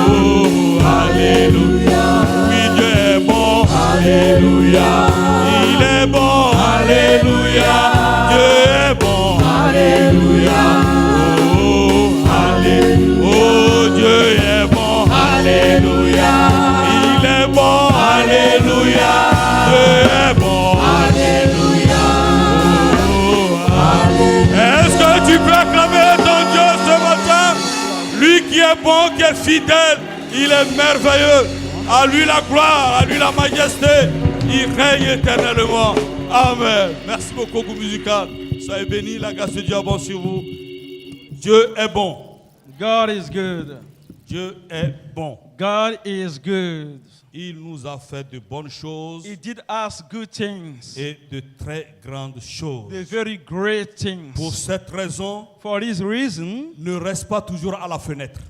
Speaker 7: Oh, alléluia. Oui, Dieu est bon, alléluia. Il est bon, alléluia. Dieu est bon, alléluia. Oh, alléluia. Oh, Dieu est bon, alléluia. Il est bon, alléluia. Dieu est bon, alléluia. Oh, alléluia. Est-ce que tu peux acclamer ton Dieu ce matin? Lui qui est bon, qui est fidèle, il est merveilleux. À lui la gloire, à lui la majesté. Il règne éternellement. Amen. Merci beaucoup, groupe musical. Soyez bénis, la grâce de Dieu abonde sur vous. Dieu est bon.
Speaker 6: God is good.
Speaker 7: Dieu est bon.
Speaker 6: God is good.
Speaker 7: Il nous a fait de bonnes choses
Speaker 6: He did us good things.
Speaker 7: et de très grandes choses.
Speaker 6: The very great things.
Speaker 7: Pour cette raison,
Speaker 6: For this reason,
Speaker 7: ne reste pas toujours à la fenêtre.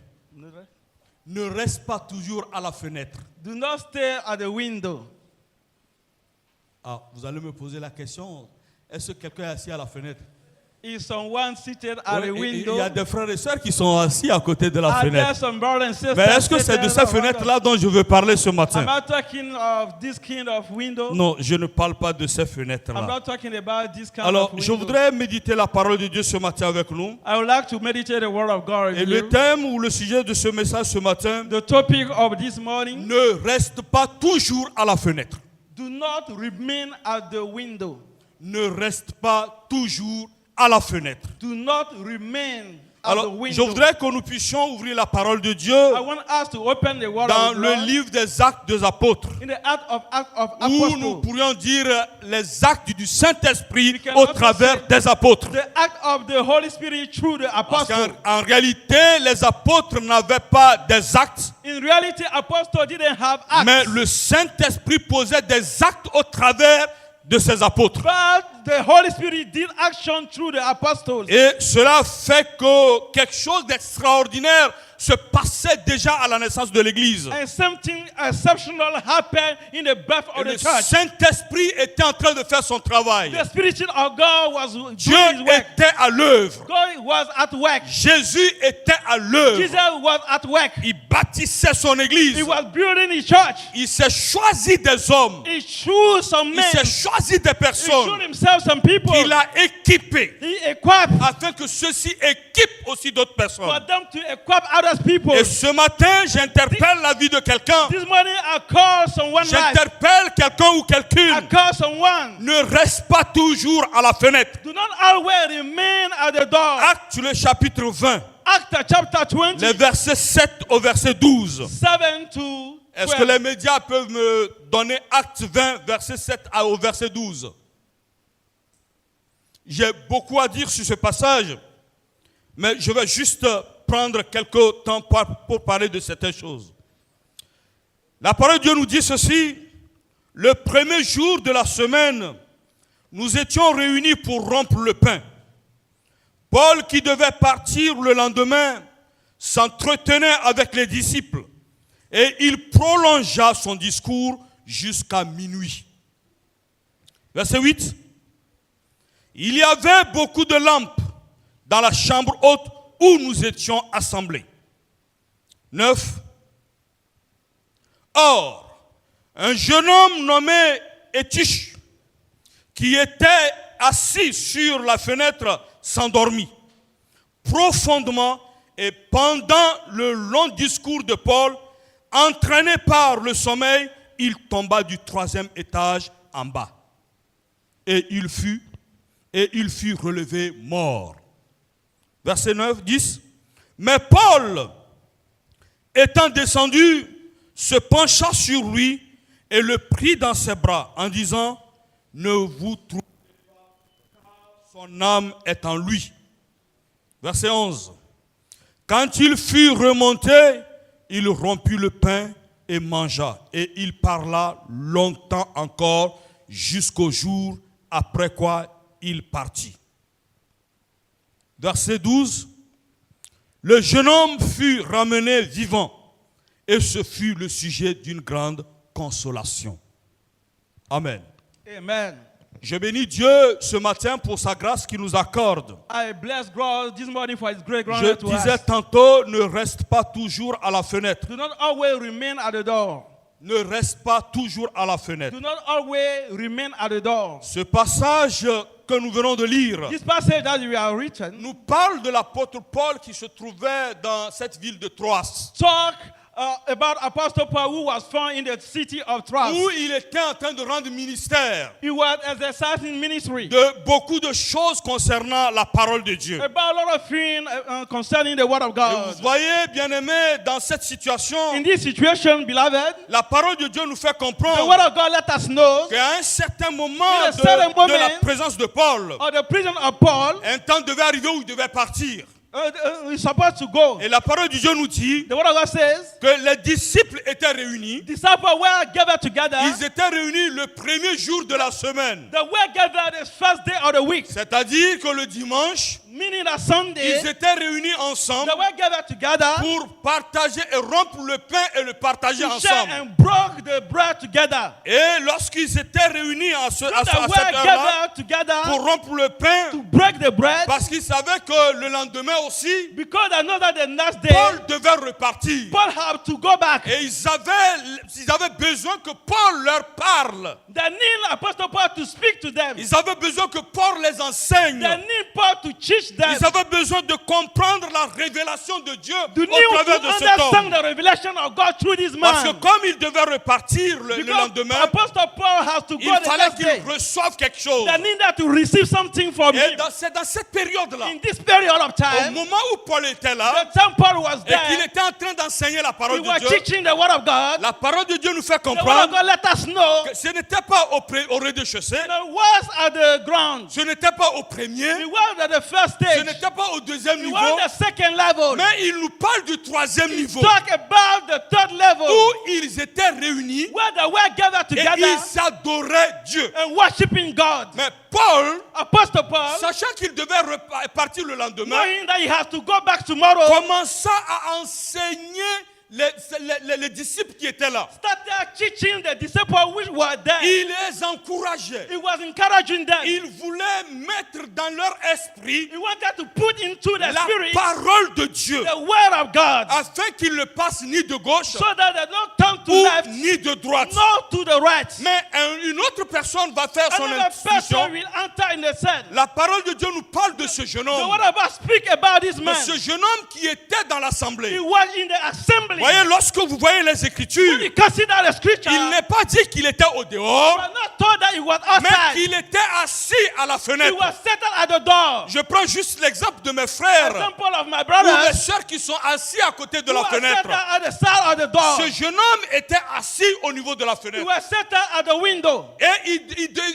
Speaker 7: Ne reste pas toujours à la fenêtre.
Speaker 6: do not stay at the window.
Speaker 7: Ah, vous allez me poser la question, est-ce que quelqu'un est assis à la fenêtre?
Speaker 6: Is someone seated at
Speaker 7: Oui,
Speaker 6: a
Speaker 7: il
Speaker 6: window?
Speaker 7: y a des frères et sœurs qui sont assis à côté de la
Speaker 6: Are there
Speaker 7: fenêtre.
Speaker 6: some brothers and sisters
Speaker 7: Mais est-ce que c'est de
Speaker 6: seated
Speaker 7: cette
Speaker 6: around
Speaker 7: fenêtre-là dont je veux parler ce
Speaker 6: us?
Speaker 7: matin?
Speaker 6: I'm not talking of this kind of window.
Speaker 7: Non, je ne parle pas de ces
Speaker 6: I'm
Speaker 7: fenêtres-là.
Speaker 6: not talking about this kind
Speaker 7: Alors,
Speaker 6: of
Speaker 7: je
Speaker 6: window.
Speaker 7: voudrais méditer la parole de Dieu ce matin avec nous.
Speaker 6: I would like to meditate the word of God
Speaker 7: Et
Speaker 6: with
Speaker 7: le
Speaker 6: you.
Speaker 7: thème ou le sujet de ce message ce matin,
Speaker 6: The topic of this morning:
Speaker 7: ne reste pas toujours à la fenêtre.
Speaker 6: do not remain at the window.
Speaker 7: Ne reste pas toujours à la fenêtre.
Speaker 6: Do not remain at the
Speaker 7: Alors, je
Speaker 6: window.
Speaker 7: voudrais que nous puissions ouvrir la parole de Dieu
Speaker 6: I want us to open the word
Speaker 7: dans
Speaker 6: of
Speaker 7: le
Speaker 6: God
Speaker 7: livre des Actes des Apôtres,
Speaker 6: in the Act of
Speaker 7: où nous
Speaker 6: Apostles.
Speaker 7: pourrions dire les actes du Saint-Esprit
Speaker 6: We can
Speaker 7: au
Speaker 6: also
Speaker 7: travers
Speaker 6: say
Speaker 7: des apôtres.
Speaker 6: The act of the Holy Spirit through the
Speaker 7: Parce
Speaker 6: apostles.
Speaker 7: qu'en réalité, les apôtres n'avaient pas des actes,
Speaker 6: In reality, apostles didn't have acts.
Speaker 7: mais le Saint-Esprit posait des actes au travers de ces apôtres.
Speaker 6: But the Holy Spirit did action through the apostles.
Speaker 7: Et cela fait que quelque chose d'extraordinaire se passait déjà à la naissance de l'Église.
Speaker 6: And something exceptional happened in the birth
Speaker 7: Et
Speaker 6: of
Speaker 7: le
Speaker 6: the church.
Speaker 7: Saint-Esprit était en train de faire son travail.
Speaker 6: The Spirit of God was doing
Speaker 7: Dieu
Speaker 6: his work.
Speaker 7: était à l'œuvre.
Speaker 6: God was at work.
Speaker 7: Jésus était à l'œuvre.
Speaker 6: Jesus was at work.
Speaker 7: Il bâtissait son Église.
Speaker 6: He was building his church.
Speaker 7: Il s'est choisi des hommes.
Speaker 6: He chose some
Speaker 7: Il
Speaker 6: men.
Speaker 7: s'est choisi des
Speaker 6: He
Speaker 7: personnes
Speaker 6: showed himself some people.
Speaker 7: qu'il a équipées
Speaker 6: He equipped
Speaker 7: afin que ceux-ci équipent aussi d'autres
Speaker 6: for
Speaker 7: personnes.
Speaker 6: them to equip others people.
Speaker 7: Et ce matin, j'interpelle la vie de quelqu'un.
Speaker 6: This morning I call someone life.
Speaker 7: J'interpelle quelqu'un ou
Speaker 6: I
Speaker 7: quelqu'une.
Speaker 6: call someone.
Speaker 7: Ne reste pas toujours à la fenêtre.
Speaker 6: Do not always remain at the door.
Speaker 7: Acte le chapitre 20,
Speaker 6: Acts chapter 20,
Speaker 7: les versets 7 au verset 12.
Speaker 6: 7 to
Speaker 7: Est-ce que
Speaker 6: 12.
Speaker 7: les médias peuvent me donner Acte 20, verset 7 au verset 12? J'ai beaucoup à dire sur ce passage, mais je vais juste prendre quelques temps pour parler de certaines choses. La parole de Dieu nous dit ceci: le premier jour de la semaine, nous étions réunis pour rompre le pain. Paul, qui devait partir le lendemain, s'entretenait avec les disciples et il prolongea son discours jusqu'à minuit. Verset 8. Il y avait beaucoup de lampes dans la chambre haute où nous étions assemblés. 9. Or, un jeune homme nommé Étiche, qui était assis sur la fenêtre, s'endormit profondément et pendant le long discours de Paul, entraîné par le sommeil, il tomba du 3e étage en bas. Et il fut relevé mort. Verset 9, 10. Mais Paul, étant descendu, se pencha sur lui et le prit dans ses bras en disant: ne vous troublez pas, car son âme est en lui. Verset 11. Quand il fut remonté, il rompit le pain et mangea. Et il parla longtemps encore jusqu'au jour après quoi il partit. Verset 12. Le jeune homme fut ramené vivant et ce fut le sujet d'une grande consolation. Amen.
Speaker 6: Amen.
Speaker 7: Je bénis Dieu ce matin pour sa grâce qu'il nous accorde.
Speaker 6: I bless God this morning for his great
Speaker 7: Je
Speaker 6: grace to
Speaker 7: disais
Speaker 6: us.
Speaker 7: tantôt, ne reste pas toujours à la fenêtre.
Speaker 6: Do not always remain at the door.
Speaker 7: Ne reste pas toujours à la fenêtre.
Speaker 6: Do not always remain at the door.
Speaker 7: Ce passage que nous venons de lire
Speaker 6: This passage that we are written
Speaker 7: nous parle de l'apôtre Paul qui se trouvait dans cette ville de Troas,
Speaker 6: talk about Apostle Paul, who was found in the city of Troas.
Speaker 7: où il était en train de rendre ministère
Speaker 6: He was exercising ministry
Speaker 7: de beaucoup de choses concernant la parole de Dieu.
Speaker 6: about a lot of things concerning the word of
Speaker 7: Et
Speaker 6: God.
Speaker 7: vous voyez, bien-aimés, dans cette situation,
Speaker 6: In this situation, beloved,
Speaker 7: la parole de Dieu nous fait
Speaker 6: the word
Speaker 7: comprendre
Speaker 6: of God let us know
Speaker 7: qu'à un certain moment
Speaker 6: In a certain
Speaker 7: de la
Speaker 6: moment,
Speaker 7: présence de Paul,
Speaker 6: of the prison of Paul,
Speaker 7: un temps devait arriver où il devait partir.
Speaker 6: is supposed to go.
Speaker 7: Et la parole de Dieu nous dit
Speaker 6: The word of God says,
Speaker 7: que les disciples étaient réunis.
Speaker 6: disciples were gathered together.
Speaker 7: Ils étaient réunis le premier jour de la semaine.
Speaker 6: They were gathered the first day of the week,
Speaker 7: C'est-à-dire que le dimanche,
Speaker 6: meaning that Sunday,
Speaker 7: ils étaient réunis ensemble
Speaker 6: they were gathered together
Speaker 7: pour partager et rompre le pain et le partager
Speaker 6: to share
Speaker 7: ensemble.
Speaker 6: and broke the bread together.
Speaker 7: Et lorsqu'ils étaient réunis à
Speaker 6: They
Speaker 7: cette
Speaker 6: were
Speaker 7: heure-là
Speaker 6: gathered together
Speaker 7: pour rompre le pain,
Speaker 6: to break the bread
Speaker 7: parce qu'ils savaient que le lendemain aussi,
Speaker 6: because they know that the next day
Speaker 7: Paul devait repartir.
Speaker 6: Paul had to go back.
Speaker 7: Et ils avaient besoin que Paul leur parle.
Speaker 6: They need Apostle Paul to speak to them.
Speaker 7: Ils avaient besoin que Paul les enseigne.
Speaker 6: They need Paul to teach teach them.
Speaker 7: Ils avaient besoin de comprendre la révélation de Dieu
Speaker 6: They
Speaker 7: au
Speaker 6: need
Speaker 7: travers
Speaker 6: to
Speaker 7: de cet
Speaker 6: understand
Speaker 7: homme.
Speaker 6: the revelation of God through this
Speaker 7: Parce que
Speaker 6: man.
Speaker 7: comme il devait repartir le
Speaker 6: Because
Speaker 7: lendemain,
Speaker 6: Apostle Paul has to go
Speaker 7: il
Speaker 6: the
Speaker 7: fallait
Speaker 6: next day.
Speaker 7: qu'il reçoive quelque chose.
Speaker 6: They needed to receive something from
Speaker 7: Et
Speaker 6: him.
Speaker 7: c'est dans cette période-là,
Speaker 6: In this period of
Speaker 7: au
Speaker 6: time,
Speaker 7: moment où Paul était là,
Speaker 6: the time Paul was
Speaker 7: et qu'il
Speaker 6: there,
Speaker 7: était en train d'enseigner la
Speaker 6: he
Speaker 7: parole de
Speaker 6: was
Speaker 7: Dieu,
Speaker 6: teaching the word of God.
Speaker 7: la parole de Dieu nous fait
Speaker 6: The word of
Speaker 7: comprendre
Speaker 6: God let us know
Speaker 7: que ce n'était pas au rez-de-chaussée,
Speaker 6: the words at the ground.
Speaker 7: ce n'était pas au premier,
Speaker 6: The word at the first
Speaker 7: ce
Speaker 6: stage.
Speaker 7: n'était pas au deuxième
Speaker 6: The
Speaker 7: niveau,
Speaker 6: word at the second level.
Speaker 7: mais il nous parle du troisième niveau,
Speaker 6: Talk about the third level.
Speaker 7: où ils étaient réunis
Speaker 6: Where they were gathered
Speaker 7: et
Speaker 6: together
Speaker 7: ils adoraient Dieu.
Speaker 6: and worshiping God.
Speaker 7: Mais Paul,
Speaker 6: Apostle Paul,
Speaker 7: sachant qu'il devait repartir le lendemain,
Speaker 6: knowing that he has to go back tomorrow,
Speaker 7: commença à enseigner les disciples qui étaient là.
Speaker 6: started teaching the disciples which were there.
Speaker 7: Il les encourageait.
Speaker 6: He was encouraging them.
Speaker 7: Il voulait mettre dans leur esprit
Speaker 6: He wanted to put into the
Speaker 7: la
Speaker 6: spirit
Speaker 7: parole de Dieu,
Speaker 6: the word of God,
Speaker 7: afin qu'ils ne passent ni de gauche
Speaker 6: so that they don't turn to
Speaker 7: ou
Speaker 6: left
Speaker 7: ni de droite.
Speaker 6: nor to the right.
Speaker 7: Mais une autre personne va faire son
Speaker 6: Another
Speaker 7: institution.
Speaker 6: person will enter in the cell.
Speaker 7: La parole de Dieu nous parle de ce jeune
Speaker 6: The
Speaker 7: homme.
Speaker 6: word of God speak about this
Speaker 7: De
Speaker 6: man.
Speaker 7: ce jeune homme qui était dans
Speaker 6: He
Speaker 7: l'assemblée.
Speaker 6: was in the assembly.
Speaker 7: Voyez, lorsque vous voyez les
Speaker 6: When
Speaker 7: Écritures,
Speaker 6: you consider the scripture,
Speaker 7: il n'est pas dit qu'il était au dehors,
Speaker 6: we are not told that he was
Speaker 7: mais
Speaker 6: outside.
Speaker 7: qu'il était assis à la
Speaker 6: He
Speaker 7: fenêtre.
Speaker 6: was seated at the door.
Speaker 7: Je prends juste l'exemple de mes frères
Speaker 6: Example of my
Speaker 7: ou mes
Speaker 6: brothers
Speaker 7: sœurs qui sont assis à côté de
Speaker 6: who
Speaker 7: la
Speaker 6: were seated
Speaker 7: fenêtre.
Speaker 6: at the side of the door.
Speaker 7: Ce jeune homme était assis au niveau de la
Speaker 6: He
Speaker 7: fenêtre.
Speaker 6: was seated at the window.
Speaker 7: Et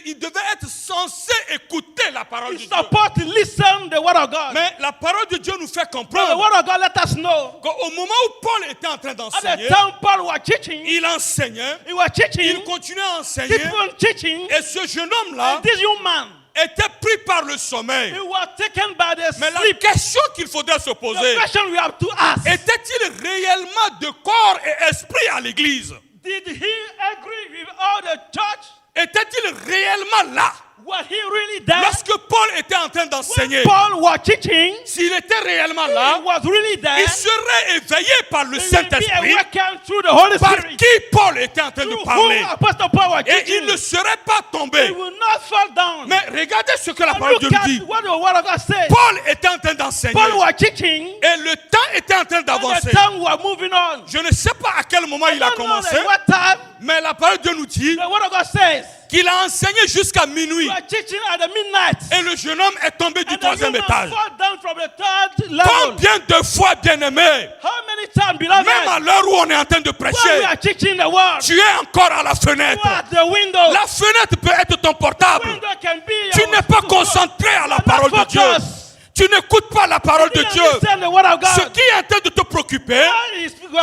Speaker 7: il devait être censé écouter la parole
Speaker 6: He
Speaker 7: de Dieu.
Speaker 6: supposed to listen the word of God.
Speaker 7: Mais la parole de Dieu nous fait
Speaker 6: But the
Speaker 7: comprendre
Speaker 6: word of God let us know
Speaker 7: qu'au moment où Paul était en train
Speaker 6: at
Speaker 7: d'enseigner,
Speaker 6: the time Paul was teaching,
Speaker 7: il enseignait,
Speaker 6: he was teaching,
Speaker 7: il continuait à enseigner,
Speaker 6: keep on teaching,
Speaker 7: et ce jeune homme-là
Speaker 6: and this young man,
Speaker 7: était pris par le sommeil.
Speaker 6: he was taken by the
Speaker 7: Mais la
Speaker 6: sleep.
Speaker 7: question qu'il faudrait se
Speaker 6: The
Speaker 7: poser,
Speaker 6: question we have to ask,
Speaker 7: était-il réellement de corps et esprit à l'église?
Speaker 6: did he agree with all the church?
Speaker 7: Était-il réellement là?
Speaker 6: Was he really there?
Speaker 7: Lorsque Paul était en train d'enseigner,
Speaker 6: When Paul was teaching,
Speaker 7: s'il était réellement
Speaker 6: he
Speaker 7: là,
Speaker 6: was really there.
Speaker 7: il serait éveillé par le
Speaker 6: He will be
Speaker 7: Saint-Esprit,
Speaker 6: awakened through the Holy
Speaker 7: par
Speaker 6: Spirit.
Speaker 7: qui Paul était en train
Speaker 6: Through
Speaker 7: de parler.
Speaker 6: whom Apostle Paul was
Speaker 7: Et il
Speaker 6: teaching.
Speaker 7: ne serait pas
Speaker 6: He
Speaker 7: tombé.
Speaker 6: will not fall down.
Speaker 7: Mais regardez ce que la
Speaker 6: And
Speaker 7: parole de
Speaker 6: look
Speaker 7: Dieu
Speaker 6: at
Speaker 7: dit.
Speaker 6: what the word of God says.
Speaker 7: Paul était en train d'enseigner.
Speaker 6: Paul was teaching,
Speaker 7: Et le temps était en train
Speaker 6: and
Speaker 7: d'avancer.
Speaker 6: the time was moving on.
Speaker 7: Je ne sais pas à quel moment il a
Speaker 6: I don't know
Speaker 7: commencé,
Speaker 6: at what time
Speaker 7: mais la parole de Dieu nous dit
Speaker 6: the word of God says.
Speaker 7: qu'il a enseigné jusqu'à minuit.
Speaker 6: You are teaching at the midnight.
Speaker 7: Et le jeune homme est tombé du
Speaker 6: And the
Speaker 7: troisième
Speaker 6: human
Speaker 7: étage.
Speaker 6: fall down from the third level.
Speaker 7: Combien de fois, bien-aimé,
Speaker 6: How many times, beloved,
Speaker 7: même à l'heure où on est en train de
Speaker 6: when we
Speaker 7: prêcher,
Speaker 6: are teaching the word,
Speaker 7: tu es encore à la
Speaker 6: you
Speaker 7: fenêtre.
Speaker 6: are at the window.
Speaker 7: La fenêtre peut être ton portable.
Speaker 6: Window can be
Speaker 7: Tu
Speaker 6: your
Speaker 7: n'es pas
Speaker 6: door.
Speaker 7: concentré à la
Speaker 6: You are
Speaker 7: parole
Speaker 6: not
Speaker 7: de Dieu.
Speaker 6: focused.
Speaker 7: Tu n'écoutes pas la parole de
Speaker 6: You didn't
Speaker 7: Dieu.
Speaker 6: listen the word of God.
Speaker 7: Ce qui est en train de te préoccuper,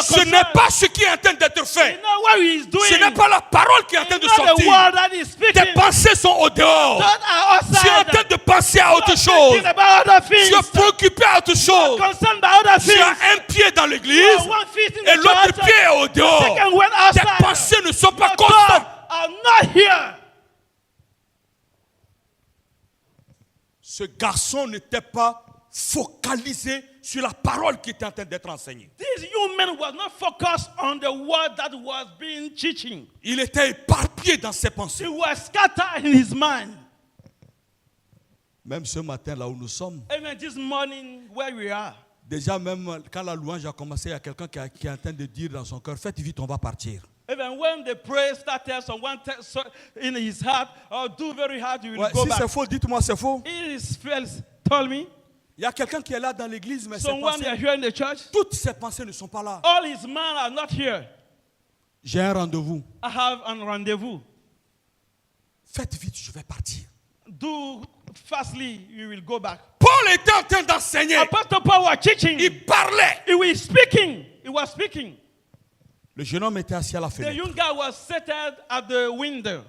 Speaker 7: ce n'est pas ce qui est en train d'être
Speaker 6: You
Speaker 7: fait.
Speaker 6: know what he is doing.
Speaker 7: Ce n'est pas la parole qui est en train de
Speaker 6: It's not the
Speaker 7: sortir.
Speaker 6: word that is speaking.
Speaker 7: Tes pensées sont au dehors.
Speaker 6: Not are
Speaker 7: Tu es en
Speaker 6: outside.
Speaker 7: train de penser à autre
Speaker 6: You are
Speaker 7: chose.
Speaker 6: thinking about other things.
Speaker 7: Tu es préoccupé à autre chose.
Speaker 6: Concerned by other
Speaker 7: Tu
Speaker 6: things.
Speaker 7: as un pied dans
Speaker 6: You
Speaker 7: l'église
Speaker 6: are one feet in
Speaker 7: et
Speaker 6: the
Speaker 7: l'autre
Speaker 6: church.
Speaker 7: pied est au dehors.
Speaker 6: Second went
Speaker 7: Tes
Speaker 6: outside.
Speaker 7: pensées ne sont pas
Speaker 6: Your
Speaker 7: constantes.
Speaker 6: thoughts are not here.
Speaker 7: Ce garçon n'était pas focalisé sur la parole qui était en train d'être enseignée.
Speaker 6: This young man was not focused on the word that was being teaching.
Speaker 7: Il était éparpillé dans ses
Speaker 6: He
Speaker 7: pensées.
Speaker 6: was scattered in his mind.
Speaker 7: Même ce matin, là où nous sommes,
Speaker 6: Even this morning where we are.
Speaker 7: déjà même quand la louange a commencé, il y a quelqu'un qui est en train de dire dans son cœur, faites vite, on va partir.
Speaker 6: Even when the prayer started, someone in his heart, oh, do very hard, you will
Speaker 7: Ouais,
Speaker 6: go
Speaker 7: si
Speaker 6: back.
Speaker 7: c'est faux, dites-moi c'est faux.
Speaker 6: It is false. Told me.
Speaker 7: Il y a quelqu'un qui est là dans l'église, mais ses
Speaker 6: Someone they are
Speaker 7: pensées,
Speaker 6: here in the church.
Speaker 7: toutes ses pensées ne sont pas là.
Speaker 6: All his men are not here.
Speaker 7: J'ai un rendez-vous.
Speaker 6: I have a rendezvous.
Speaker 7: Faites vite, je vais partir.
Speaker 6: Do fastly, you will go back.
Speaker 7: Paul était en train d'enseigner.
Speaker 6: Apostle Paul was teaching.
Speaker 7: Il parlait.
Speaker 6: He was speaking. He was speaking.
Speaker 7: Le jeune homme était assis à la
Speaker 6: The
Speaker 7: fenêtre.
Speaker 6: young guy was seated at the window.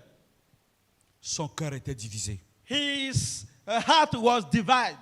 Speaker 7: Son cœur était divisé.
Speaker 6: His heart was divided.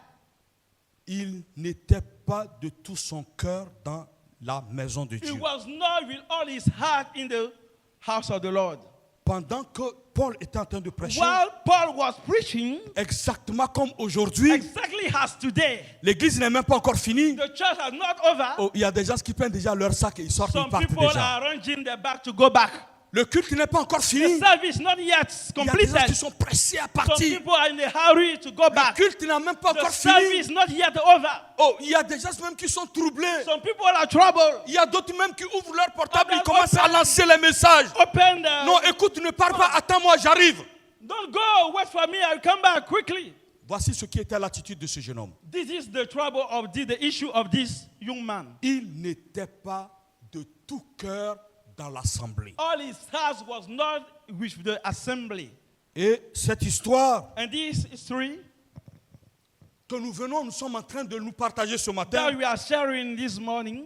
Speaker 7: Il n'était pas de tout son cœur dans la maison de
Speaker 6: He
Speaker 7: Dieu.
Speaker 6: was not with all his heart in the house of the Lord.
Speaker 7: Pendant que Paul était en train de prêcher,
Speaker 6: While Paul was preaching,
Speaker 7: exactement comme aujourd'hui,
Speaker 6: exactly as today,
Speaker 7: l'église n'est même pas encore finie.
Speaker 6: the church is not over.
Speaker 7: Oh, il y a des gens qui prennent déjà leur sac et ils sortent, ils
Speaker 6: Some
Speaker 7: partent
Speaker 6: people
Speaker 7: déjà.
Speaker 6: are arranging their back to go back.
Speaker 7: Le culte n'est pas encore
Speaker 6: The
Speaker 7: fini.
Speaker 6: service not yet
Speaker 7: Il y a des gens
Speaker 6: completed.
Speaker 7: qui sont pressés à
Speaker 6: Some
Speaker 7: partir.
Speaker 6: people are in a hurry to go
Speaker 7: Le
Speaker 6: back.
Speaker 7: culte n'a même pas
Speaker 6: The
Speaker 7: encore
Speaker 6: service
Speaker 7: fini.
Speaker 6: not yet over.
Speaker 7: Oh, il y a des gens même qui sont troublés.
Speaker 6: Some people are troubled.
Speaker 7: Il y a d'autres même qui ouvrent leur portable, ils
Speaker 6: Open,
Speaker 7: commencent à
Speaker 6: open.
Speaker 7: lancer les messages.
Speaker 6: Open the...
Speaker 7: Non, écoute, ne pars pas, attends-moi, j'arrive.
Speaker 6: Don't go. Wait for me. I'll come back quickly.
Speaker 7: Voici ce qui était l'attitude de ce jeune homme.
Speaker 6: This is the trouble of the issue of this young man.
Speaker 7: Il n'était pas de tout cœur dans l'assemblée.
Speaker 6: All his heart was not with the assembly.
Speaker 7: Et cette histoire
Speaker 6: And this history
Speaker 7: que nous sommes en train de nous partager ce
Speaker 6: that
Speaker 7: matin,
Speaker 6: we are sharing this morning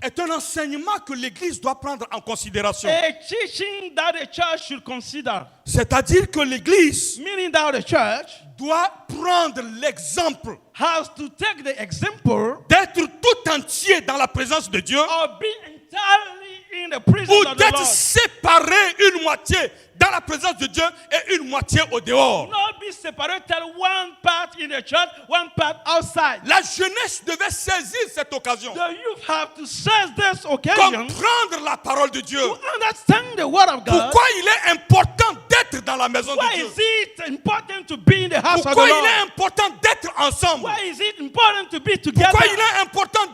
Speaker 7: est un enseignement que l'Église doit prendre en considération.
Speaker 6: a teaching that the church should consider.
Speaker 7: C'est-à-dire que l'Église
Speaker 6: Meaning that the church
Speaker 7: doit prendre l'exemple
Speaker 6: has to take the example
Speaker 7: d'être tout entier dans la présence de Dieu
Speaker 6: of being entirely in the presence
Speaker 7: ou
Speaker 6: of the
Speaker 7: d'être
Speaker 6: Lord.
Speaker 7: séparé une moitié dans la présence de Dieu et une moitié au dehors.
Speaker 6: Not be separated, one part in the church, one part outside.
Speaker 7: La jeunesse devait saisir cette occasion,
Speaker 6: The youth have to seize this occasion
Speaker 7: comprendre la parole de Dieu.
Speaker 6: to understand the word of God.
Speaker 7: Pourquoi il est important d'être dans la maison de
Speaker 6: Why
Speaker 7: Dieu?
Speaker 6: is it important to be in the house of the
Speaker 7: Pourquoi il
Speaker 6: Lord?
Speaker 7: est important d'être ensemble?
Speaker 6: Why is it important to be together?
Speaker 7: Pourquoi il est important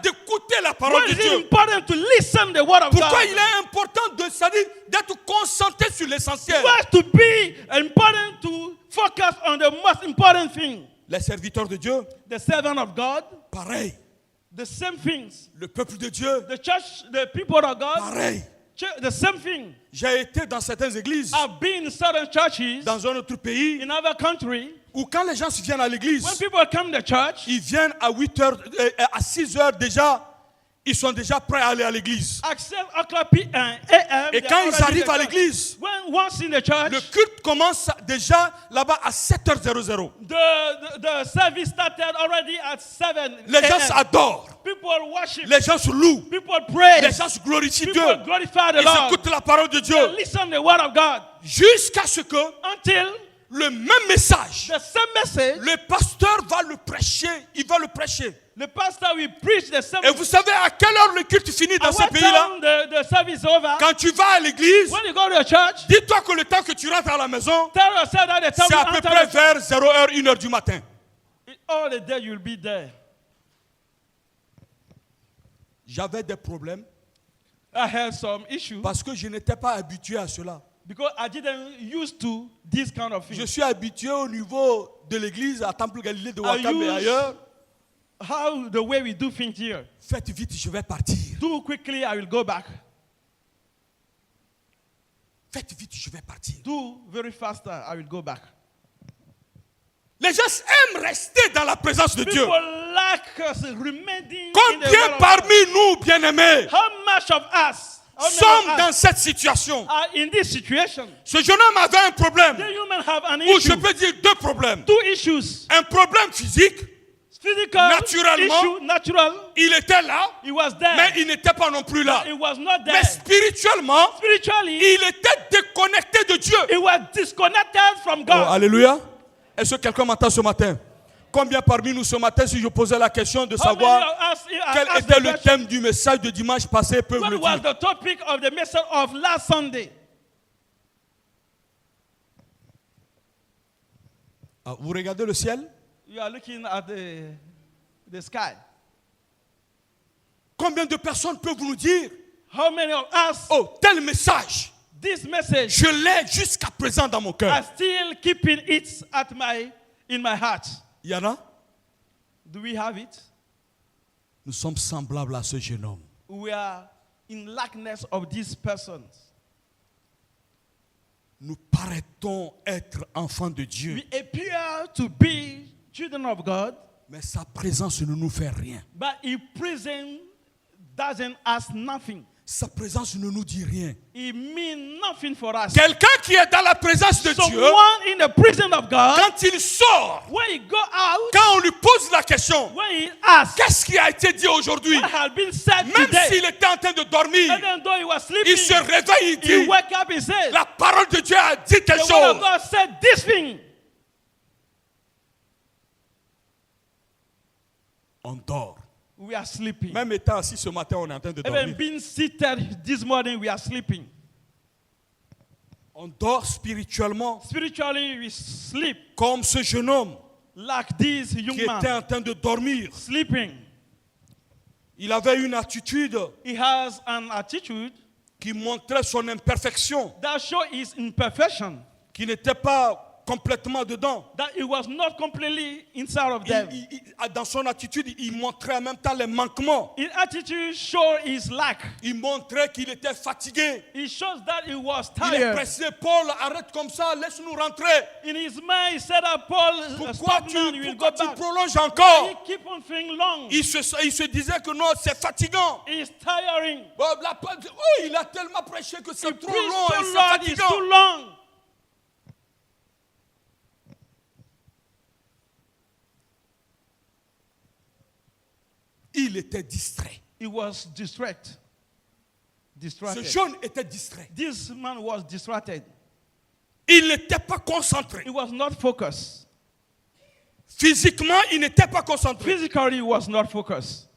Speaker 7: d'écouter la parole
Speaker 6: Why
Speaker 7: de
Speaker 6: is it
Speaker 7: Dieu?
Speaker 6: important to listen the word of
Speaker 7: Pourquoi
Speaker 6: God?
Speaker 7: il est important c'est-à-dire d'être concentré sur l'essentiel?
Speaker 6: Why to be important to focus on the most important thing?
Speaker 7: Les serviteurs de Dieu,
Speaker 6: The servant of God,
Speaker 7: pareil.
Speaker 6: the same things.
Speaker 7: Le peuple de Dieu,
Speaker 6: The church, the people of God,
Speaker 7: pareil.
Speaker 6: the same thing.
Speaker 7: J'ai été dans certaines églises,
Speaker 6: I've been in certain churches
Speaker 7: dans un autre pays,
Speaker 6: in other country.
Speaker 7: où quand les gens viennent à l'église,
Speaker 6: When people come to church,
Speaker 7: ils viennent à 8 heures, à 6 heures déjà, ils sont déjà prêts à aller à l'église.
Speaker 6: at 7 o'clock p.m. a.m.
Speaker 7: Et
Speaker 6: they
Speaker 7: quand
Speaker 6: are
Speaker 7: ils
Speaker 6: already in
Speaker 7: arrivent
Speaker 6: the
Speaker 7: à
Speaker 6: church.
Speaker 7: l'église,
Speaker 6: When once in the church,
Speaker 7: le culte commence déjà là-bas à 7h00.
Speaker 6: the service started already at 7
Speaker 7: Les gens
Speaker 6: a.m.
Speaker 7: s'adorent,
Speaker 6: People worship.
Speaker 7: les gens se louent,
Speaker 6: People praise.
Speaker 7: les gens se glorifient Dieu.
Speaker 6: People glorify the
Speaker 7: Ils
Speaker 6: Lord.
Speaker 7: écoutent la parole de Dieu
Speaker 6: They listen the word of God
Speaker 7: jusqu'à ce que
Speaker 6: until
Speaker 7: le même message,
Speaker 6: the same message,
Speaker 7: le pasteur va le prêcher, il va le prêcher.
Speaker 6: the pastor will preach the same
Speaker 7: Et vous savez à quelle heure le culte finit dans
Speaker 6: At
Speaker 7: ce
Speaker 6: what
Speaker 7: pays-là?
Speaker 6: time the service is over,
Speaker 7: Quand tu vas à l'église,
Speaker 6: when you go to a church,
Speaker 7: dis-toi que le temps que tu rentres à la maison,
Speaker 6: tell yourself that the time
Speaker 7: c'est
Speaker 6: you
Speaker 7: à peu
Speaker 6: enter
Speaker 7: près
Speaker 6: the
Speaker 7: vers 0h, 1h du matin.
Speaker 6: all the day you'll be there.
Speaker 7: J'avais des problèmes
Speaker 6: I had some issues
Speaker 7: parce que je n'étais pas habitué à cela.
Speaker 6: because I didn't used to this kind of thing.
Speaker 7: Je suis habitué au niveau de l'église à Temple Galilée de
Speaker 6: I
Speaker 7: Wakam et
Speaker 6: use-
Speaker 7: ailleurs.
Speaker 6: How the way we do things here.
Speaker 7: Faites vite, je vais partir.
Speaker 6: Too quickly, I will go back.
Speaker 7: Faites vite, je vais partir.
Speaker 6: Do very faster, I will go back.
Speaker 7: Les gens aiment rester dans la présence de Dieu.
Speaker 6: People like us remaining in the
Speaker 7: Combien
Speaker 6: word of God.
Speaker 7: parmi nous, bien-aimés,
Speaker 6: How much of us how many
Speaker 7: sommes
Speaker 6: of
Speaker 7: dans
Speaker 6: us
Speaker 7: cette situation?
Speaker 6: are in this situation?
Speaker 7: Ce jeune homme avait un problème,
Speaker 6: The human have an
Speaker 7: ou je
Speaker 6: issue.
Speaker 7: peux dire deux problèmes.
Speaker 6: Two issues.
Speaker 7: Un problème physique,
Speaker 6: Physical
Speaker 7: Naturellement,
Speaker 6: issue, natural.
Speaker 7: il était là,
Speaker 6: He was there.
Speaker 7: mais il n'était pas non plus là.
Speaker 6: He was not
Speaker 7: Mais
Speaker 6: there.
Speaker 7: spirituellement,
Speaker 6: Spiritually,
Speaker 7: il était déconnecté de Dieu.
Speaker 6: he was disconnected from
Speaker 7: Oh,
Speaker 6: God.
Speaker 7: alléluia. Est-ce que quelqu'un m'entend ce matin? Combien parmi nous ce matin, si je posais la question de
Speaker 6: How many
Speaker 7: savoir
Speaker 6: of us
Speaker 7: quel
Speaker 6: asked
Speaker 7: était
Speaker 6: the
Speaker 7: le
Speaker 6: question,
Speaker 7: thème du message de dimanche passé, peuvent
Speaker 6: what
Speaker 7: le
Speaker 6: was
Speaker 7: dire?
Speaker 6: the topic of the message of last Sunday?
Speaker 7: Ah, vous regardez le ciel?
Speaker 6: You are looking at the sky.
Speaker 7: Combien de personnes peuvent nous dire,
Speaker 6: How many of us,
Speaker 7: oh, tel message,
Speaker 6: this message,
Speaker 7: je l'ai jusqu'à présent dans mon
Speaker 6: are
Speaker 7: cœur?
Speaker 6: still keeping it in my heart?
Speaker 7: Il y en a?
Speaker 6: Do we have it?
Speaker 7: Nous sommes semblables à ce jeune homme.
Speaker 6: We are in likeness of these persons.
Speaker 7: Nous paraîtons être enfants de Dieu,
Speaker 6: We appear to be children of God,
Speaker 7: mais sa présence ne nous fait rien.
Speaker 6: but His presence doesn't ask nothing.
Speaker 7: Sa présence ne nous dit rien.
Speaker 6: It means nothing for us.
Speaker 7: Quelqu'un qui est dans la présence de Dieu,
Speaker 6: Someone in the presence of God,
Speaker 7: quand il sort,
Speaker 6: when he go out,
Speaker 7: quand on lui pose la question,
Speaker 6: when he asks,
Speaker 7: qu'est-ce qui a été dit aujourd'hui?
Speaker 6: what has been said
Speaker 7: Même
Speaker 6: today,
Speaker 7: s'il était en train de dormir,
Speaker 6: even though he was sleeping,
Speaker 7: il se réveille, il
Speaker 6: he
Speaker 7: dit,
Speaker 6: wake up and says,
Speaker 7: la parole de Dieu a dit quelque
Speaker 6: the word of
Speaker 7: chose.
Speaker 6: God said this thing.
Speaker 7: On dort.
Speaker 6: We are sleeping.
Speaker 7: Même étant assis ce matin, on est en train de
Speaker 6: Even
Speaker 7: dormir.
Speaker 6: being seated this morning, we are sleeping.
Speaker 7: On dort spirituellement
Speaker 6: Spiritually, we sleep
Speaker 7: comme ce jeune homme
Speaker 6: like this young
Speaker 7: qui était
Speaker 6: man
Speaker 7: en train de dormir.
Speaker 6: sleeping.
Speaker 7: Il avait une attitude
Speaker 6: He has an attitude
Speaker 7: qui montrait son imperfection,
Speaker 6: that shows his imperfection,
Speaker 7: qui n'était pas complètement dedans.
Speaker 6: that he was not completely inside of them.
Speaker 7: Dans son attitude, il montrait en même temps les manquements.
Speaker 6: His attitude shows his lack.
Speaker 7: Il montrait qu'il était fatigué.
Speaker 6: It shows that he was
Speaker 7: Il est
Speaker 6: tired.
Speaker 7: pressé. Paul, arrête comme ça, laisse-nous rentrer.
Speaker 6: In his mind, he said that Paul,
Speaker 7: Pourquoi
Speaker 6: stop
Speaker 7: tu,
Speaker 6: now, you will
Speaker 7: pourquoi
Speaker 6: go
Speaker 7: tu
Speaker 6: back.
Speaker 7: prolonges encore?
Speaker 6: He keep on feeling long.
Speaker 7: Il se disait que non, c'est fatigant.
Speaker 6: It's tiring.
Speaker 7: Bon, il a tellement prêché que c'est
Speaker 6: He
Speaker 7: trop
Speaker 6: preached
Speaker 7: long
Speaker 6: so
Speaker 7: et
Speaker 6: long,
Speaker 7: c'est
Speaker 6: it's
Speaker 7: fatigant.
Speaker 6: too long.
Speaker 7: Il était distrait.
Speaker 6: He was distracted.
Speaker 7: Ce
Speaker 6: Distracted.
Speaker 7: jeune était distrait.
Speaker 6: This man was distracted.
Speaker 7: Il n'était pas concentré.
Speaker 6: He was not focused.
Speaker 7: Physiquement, il n'était pas concentré.
Speaker 6: Physically, he was not focused.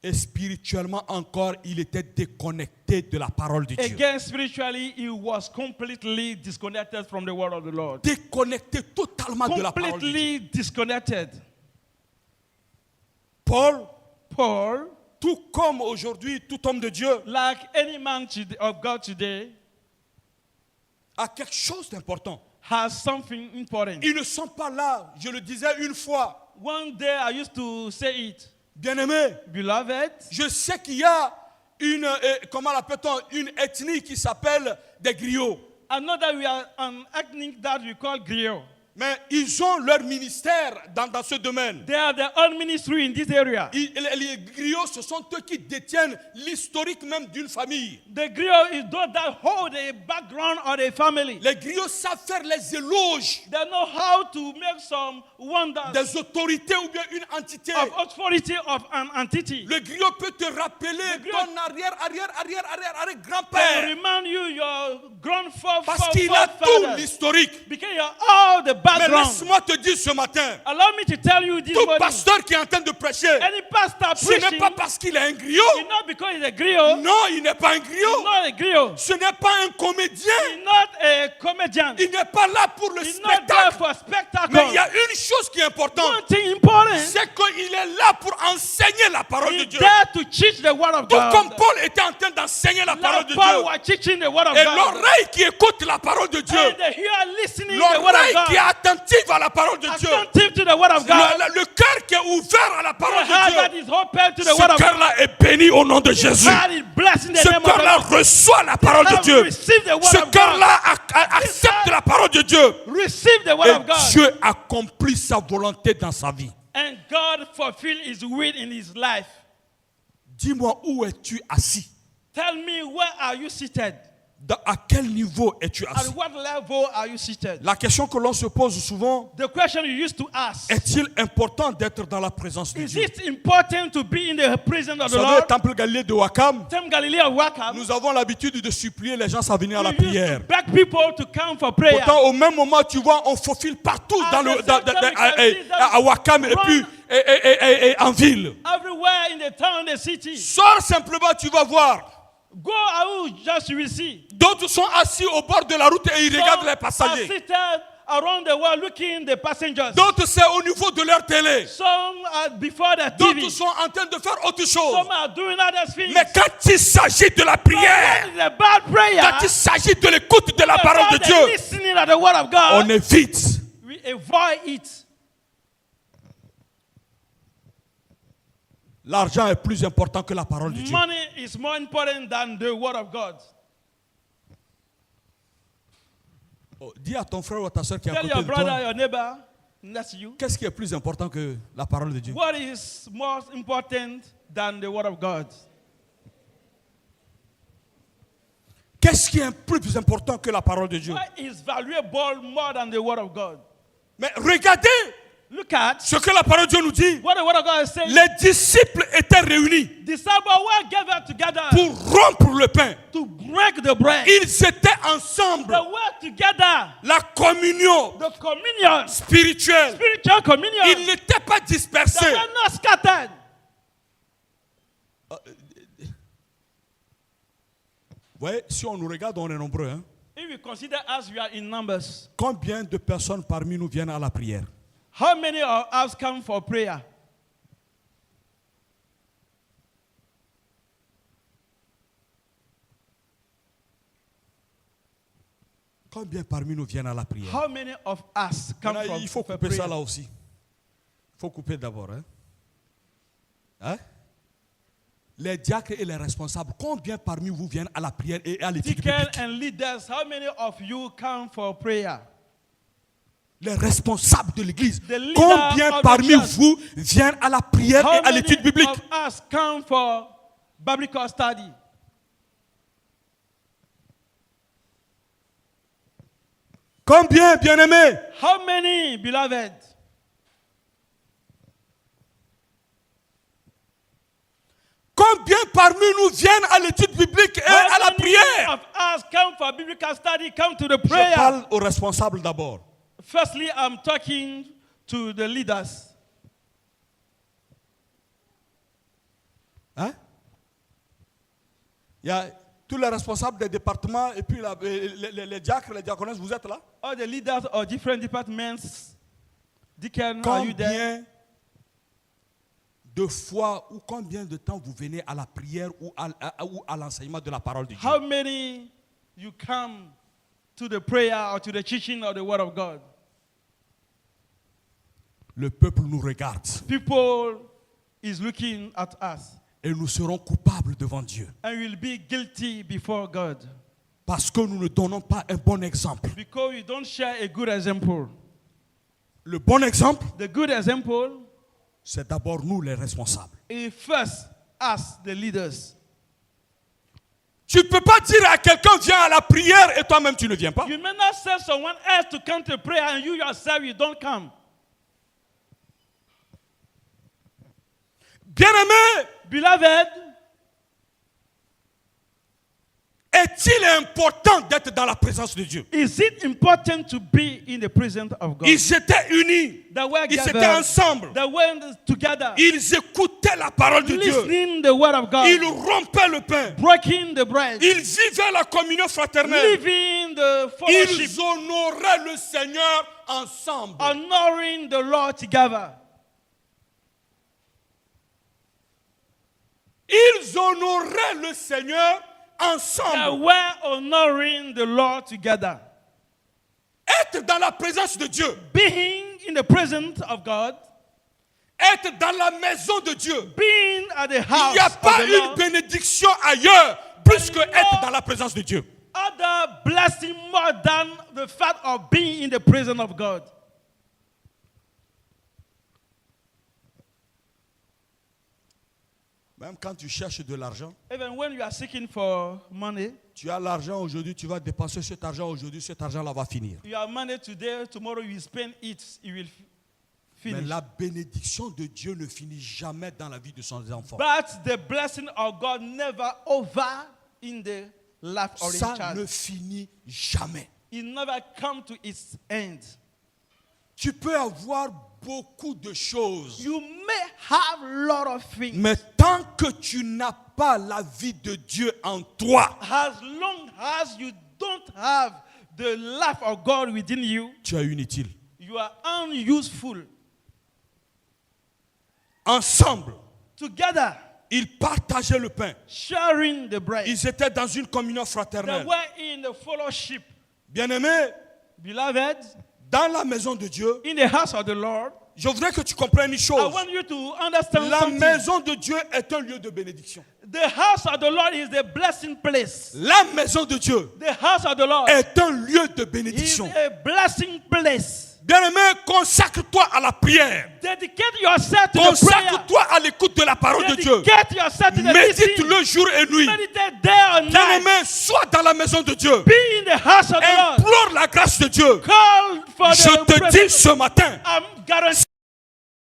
Speaker 7: Et spirituellement encore, il était déconnecté de la parole de Dieu.
Speaker 6: Again, spiritually, he was completely disconnected from the word of the Lord.
Speaker 7: Déconnecté totalement de la parole de Dieu.
Speaker 6: Completely disconnected.
Speaker 7: Paul,
Speaker 6: Paul,
Speaker 7: tout comme aujourd'hui, tout homme de Dieu,
Speaker 6: like any man of God today,
Speaker 7: a quelque chose d'important.
Speaker 6: has something important.
Speaker 7: Ils ne sont pas là, je le disais une fois.
Speaker 6: One day I used to say it,
Speaker 7: Bien-aimé,
Speaker 6: beloved,
Speaker 7: je sais qu'il y a une, comment l'appelle-t-on, une ethnie qui s'appelle des griots.
Speaker 6: I know that we are an ethnic that we call griot.
Speaker 7: Mais ils ont leur ministère dans ce domaine.
Speaker 6: They are their own ministry in this area.
Speaker 7: Les griots, ce sont eux qui détiennent l'historique même d'une famille.
Speaker 6: The griot is those that hold the background of the family.
Speaker 7: Les griots savent faire les éloges
Speaker 6: They know how to make some wonders
Speaker 7: des autorités ou bien une entité.
Speaker 6: of authority of an entity.
Speaker 7: Le griot peut te rappeler
Speaker 6: griot-
Speaker 7: ton
Speaker 6: They
Speaker 7: grand-père.
Speaker 6: remind you your grandfather,
Speaker 7: Parce qu'il a tout l'historique.
Speaker 6: because you are all the
Speaker 7: Mais
Speaker 6: background.
Speaker 7: laisse-moi te dire ce matin,
Speaker 6: Allow me to tell you this
Speaker 7: tout
Speaker 6: morning.
Speaker 7: pasteur qui est en train de prêcher,
Speaker 6: Any pastor
Speaker 7: ce n'est
Speaker 6: preaching,
Speaker 7: pas parce qu'il est un griot.
Speaker 6: it's not because he's a griot.
Speaker 7: Non, il n'est pas un
Speaker 6: He's
Speaker 7: griot.
Speaker 6: not a griot.
Speaker 7: Ce n'est pas un comédien.
Speaker 6: He's not a comedian.
Speaker 7: Il n'est pas là pour le
Speaker 6: He's not there
Speaker 7: spectacle.
Speaker 6: for spectacle.
Speaker 7: Mais il y a une chose qui est importante,
Speaker 6: One thing important,
Speaker 7: c'est qu'il est là pour enseigner la parole de
Speaker 6: he's
Speaker 7: Dieu.
Speaker 6: there to teach the word of
Speaker 7: Tout
Speaker 6: God.
Speaker 7: comme Paul était en train d'enseigner la parole
Speaker 6: Like
Speaker 7: de
Speaker 6: Paul
Speaker 7: Dieu.
Speaker 6: was teaching the word of
Speaker 7: Et
Speaker 6: God.
Speaker 7: l'oreille qui écoute la parole de Dieu,
Speaker 6: And the ear listening the word
Speaker 7: l'oreille
Speaker 6: of
Speaker 7: qui est
Speaker 6: God.
Speaker 7: attentive à la parole de Dieu,
Speaker 6: Attentive to the word of God.
Speaker 7: le cœur qui est ouvert à la
Speaker 6: The
Speaker 7: parole
Speaker 6: heart that
Speaker 7: de Dieu,
Speaker 6: is open to the word
Speaker 7: ce
Speaker 6: of God.
Speaker 7: cœur-là est béni au nom de Jésus.
Speaker 6: God is blessing the
Speaker 7: Ce
Speaker 6: name of the
Speaker 7: cœur-là
Speaker 6: Lord.
Speaker 7: reçoit la parole de
Speaker 6: Have
Speaker 7: Dieu.
Speaker 6: received the word
Speaker 7: Ce
Speaker 6: of God.
Speaker 7: cœur-là accepte la parole de Dieu.
Speaker 6: Receive the word
Speaker 7: Et
Speaker 6: of God.
Speaker 7: Dieu accomplit sa volonté dans sa vie.
Speaker 6: And God fulfill his will in his life.
Speaker 7: Dis-moi, où es-tu assis?
Speaker 6: Tell me, where are you seated?
Speaker 7: À quel niveau es-tu
Speaker 6: At
Speaker 7: assis?
Speaker 6: what level are you seated?
Speaker 7: La question que l'on se pose souvent,
Speaker 6: The question you used to ask,
Speaker 7: est-il important d'être dans la présence de
Speaker 6: is
Speaker 7: Dieu?
Speaker 6: it important to be in the presence of
Speaker 7: Vous
Speaker 6: the
Speaker 7: savez, au
Speaker 6: Lord?
Speaker 7: temple Galilée de Wakam,
Speaker 6: Tim Galilee of Wakam,
Speaker 7: nous avons l'habitude de supplier les gens à venir à la
Speaker 6: we used
Speaker 7: prière.
Speaker 6: to beg people to come for prayer.
Speaker 7: Pourtant, au même moment, tu vois, on faufile partout
Speaker 6: At
Speaker 7: dans
Speaker 6: the same time, we can see that
Speaker 7: à Wakam et
Speaker 6: run
Speaker 7: puis et en ville.
Speaker 6: Everywhere in the town, the city.
Speaker 7: Sors simplement, tu vas voir.
Speaker 6: Go out, just you will see.
Speaker 7: D'autres sont assis au bord de la route et ils regardent les
Speaker 6: Some are
Speaker 7: passagers.
Speaker 6: seated around the world looking the passengers.
Speaker 7: D'autres, c'est au niveau de leur télé.
Speaker 6: Some are before the
Speaker 7: D'autres
Speaker 6: TV.
Speaker 7: sont en train de faire autre chose.
Speaker 6: Some are doing other things.
Speaker 7: Mais quand il s'agit de la prière,
Speaker 6: When it's about prayer,
Speaker 7: quand il s'agit de l'écoute de la parole de
Speaker 6: about the
Speaker 7: Dieu,
Speaker 6: listening to the word of God,
Speaker 7: on évite.
Speaker 6: we avoid it.
Speaker 7: L'argent est plus important que la parole de Dieu.
Speaker 6: Money is more important than the word of God.
Speaker 7: Oh, dis à ton frère ou à ta soeur qui est à
Speaker 6: Tell
Speaker 7: côté
Speaker 6: your
Speaker 7: de
Speaker 6: brother,
Speaker 7: toi,
Speaker 6: your neighbor, next to you,
Speaker 7: qu'est-ce qui est plus important que la parole de Dieu?
Speaker 6: what is more important than the word of God?
Speaker 7: Qu'est-ce qui est plus important que la parole de Dieu?
Speaker 6: What is valuable more than the word of God?
Speaker 7: Mais regardez
Speaker 6: Look at
Speaker 7: ce que la parole de Dieu nous dit.
Speaker 6: what the word of God is saying.
Speaker 7: Les disciples étaient réunis
Speaker 6: Disciples were gathered together
Speaker 7: pour rompre le pain.
Speaker 6: to break the bread.
Speaker 7: Ils étaient ensemble.
Speaker 6: They were together.
Speaker 7: La communion
Speaker 6: The communion,
Speaker 7: spirituelle.
Speaker 6: spiritual communion,
Speaker 7: Ils n'étaient pas
Speaker 6: they
Speaker 7: dispersés.
Speaker 6: were not scattered.
Speaker 7: voyez, si on nous regarde, on est nombreux. Hein?
Speaker 6: If you consider us, we are in numbers.
Speaker 7: Combien de personnes parmi nous viennent à la prière?
Speaker 6: How many of us come for prayer?
Speaker 7: Combien parmi nous viennent à la prière?
Speaker 6: How many of us come
Speaker 7: Maintenant, il faut
Speaker 6: for
Speaker 7: couper ça
Speaker 6: prayer?
Speaker 7: là aussi. Il faut couper d'abord. Hein? Hein? Les diacres et les responsables, combien parmi vous viennent à la prière et à l'étude
Speaker 6: Deacons
Speaker 7: biblique?
Speaker 6: and leaders, how many of you come for prayer?
Speaker 7: Les responsables de l'église,
Speaker 6: The leader
Speaker 7: combien
Speaker 6: of the
Speaker 7: parmi
Speaker 6: church.
Speaker 7: vous viennent à la prière
Speaker 6: How
Speaker 7: et à
Speaker 6: many
Speaker 7: l'étude biblique?
Speaker 6: of us come for biblical study?
Speaker 7: Combien, bien-aimés?
Speaker 6: How many, beloved?
Speaker 7: Combien parmi nous viennent à l'étude biblique et à la
Speaker 6: How many
Speaker 7: prière?
Speaker 6: of us come for biblical study, come to the
Speaker 7: Je
Speaker 6: prayer?
Speaker 7: parle aux responsables d'abord.
Speaker 6: Firstly, I'm talking to the leaders.
Speaker 7: Hein? Il y a tous les responsables des départements et puis les diacres, les diaconesses, vous êtes là?
Speaker 6: All the leaders of different departments, deacon, are you there?
Speaker 7: Combien de fois ou combien de temps vous venez à la prière ou à l'enseignement de la parole de Dieu?
Speaker 6: How many you come to the prayer or to the teaching of the word of God?
Speaker 7: Le peuple nous regarde
Speaker 6: People is looking at us
Speaker 7: et nous serons coupables devant Dieu
Speaker 6: and will be guilty before God
Speaker 7: parce que nous ne donnons pas un bon exemple.
Speaker 6: because we don't share a good example.
Speaker 7: Le bon exemple,
Speaker 6: The good example
Speaker 7: c'est d'abord nous les responsables.
Speaker 6: is first us, the leaders.
Speaker 7: Tu ne peux pas dire à quelqu'un viens à la prière et toi-même tu ne viens pas.
Speaker 6: You may not tell someone else to come to prayer and you yourself you don't come.
Speaker 7: Bien-aimé,
Speaker 6: Beloved,
Speaker 7: est-il important d'être dans la présence de Dieu?
Speaker 6: is it important to be in the presence of God?
Speaker 7: Ils étaient unis,
Speaker 6: That we're
Speaker 7: ils étaient
Speaker 6: gathered,
Speaker 7: ensemble,
Speaker 6: that we're together,
Speaker 7: ils écoutaient la parole de Dieu,
Speaker 6: listening the word of God,
Speaker 7: ils rompaient le pain,
Speaker 6: breaking the bread,
Speaker 7: ils vivaient la communion fraternelle,
Speaker 6: living the fellowship,
Speaker 7: ils honoraient le Seigneur ensemble.
Speaker 6: honoring the Lord together.
Speaker 7: Ils honoraient le Seigneur
Speaker 6: That
Speaker 7: ensemble.
Speaker 6: we're honoring the Lord together.
Speaker 7: Être dans la présence de Dieu,
Speaker 6: Being in the presence of God,
Speaker 7: être dans la maison de Dieu.
Speaker 6: being at the
Speaker 7: Il
Speaker 6: house
Speaker 7: n'y a
Speaker 6: of
Speaker 7: pas
Speaker 6: the
Speaker 7: une
Speaker 6: Lord,
Speaker 7: bénédiction ailleurs plus que être dans la présence de Dieu.
Speaker 6: other blessing more than the fact of being in the presence of God.
Speaker 7: Même quand tu cherches de l'argent,
Speaker 6: Even when you are seeking for money,
Speaker 7: tu as l'argent aujourd'hui, tu vas dépenser cet argent aujourd'hui, cet argent-là va finir.
Speaker 6: you have money today, tomorrow you spend it, it will
Speaker 7: Mais
Speaker 6: finish.
Speaker 7: la bénédiction de Dieu ne finit jamais dans la vie de ses enfants.
Speaker 6: But the blessing of God never over in the life of his
Speaker 7: Ça
Speaker 6: child.
Speaker 7: ne finit jamais.
Speaker 6: It never come to its end.
Speaker 7: Tu peux avoir beaucoup de choses,
Speaker 6: You may have a lot of things.
Speaker 7: mais tant que tu n'as pas la vie de Dieu en toi,
Speaker 6: As long as you don't have the life of God within you,
Speaker 7: tu es inutile.
Speaker 6: you are unuseful.
Speaker 7: Ensemble,
Speaker 6: Together,
Speaker 7: ils partageaient le pain.
Speaker 6: sharing the bread.
Speaker 7: Ils étaient dans une communion
Speaker 6: They
Speaker 7: fraternelle.
Speaker 6: were in the fellowship.
Speaker 7: Bien-aimés,
Speaker 6: Beloved,
Speaker 7: dans la maison de Dieu,
Speaker 6: in the house of the Lord,
Speaker 7: je voudrais que tu comprennes une
Speaker 6: I
Speaker 7: chose.
Speaker 6: want you to understand
Speaker 7: La
Speaker 6: something.
Speaker 7: maison de Dieu est un lieu de bénédiction.
Speaker 6: The house of the Lord is the blessing place.
Speaker 7: La maison de Dieu
Speaker 6: The house of the Lord
Speaker 7: est un lieu de
Speaker 6: is
Speaker 7: bénédiction.
Speaker 6: a blessing place.
Speaker 7: Bien-aimé, consacre-toi à la prière.
Speaker 6: Dedicate yourself to the prayer.
Speaker 7: Consacre-toi à l'écoute de la parole de Dieu.
Speaker 6: Dedicate yourself to the listening.
Speaker 7: Médite-le jour et nuit.
Speaker 6: Meditate day or night.
Speaker 7: Bien-aimé, sois dans la maison de Dieu.
Speaker 6: Be in the house of the Lord.
Speaker 7: Implore la grâce de Dieu.
Speaker 6: Call for
Speaker 7: Je
Speaker 6: the
Speaker 7: te dis
Speaker 6: presence.
Speaker 7: ce matin,
Speaker 6: I'm guaranteeing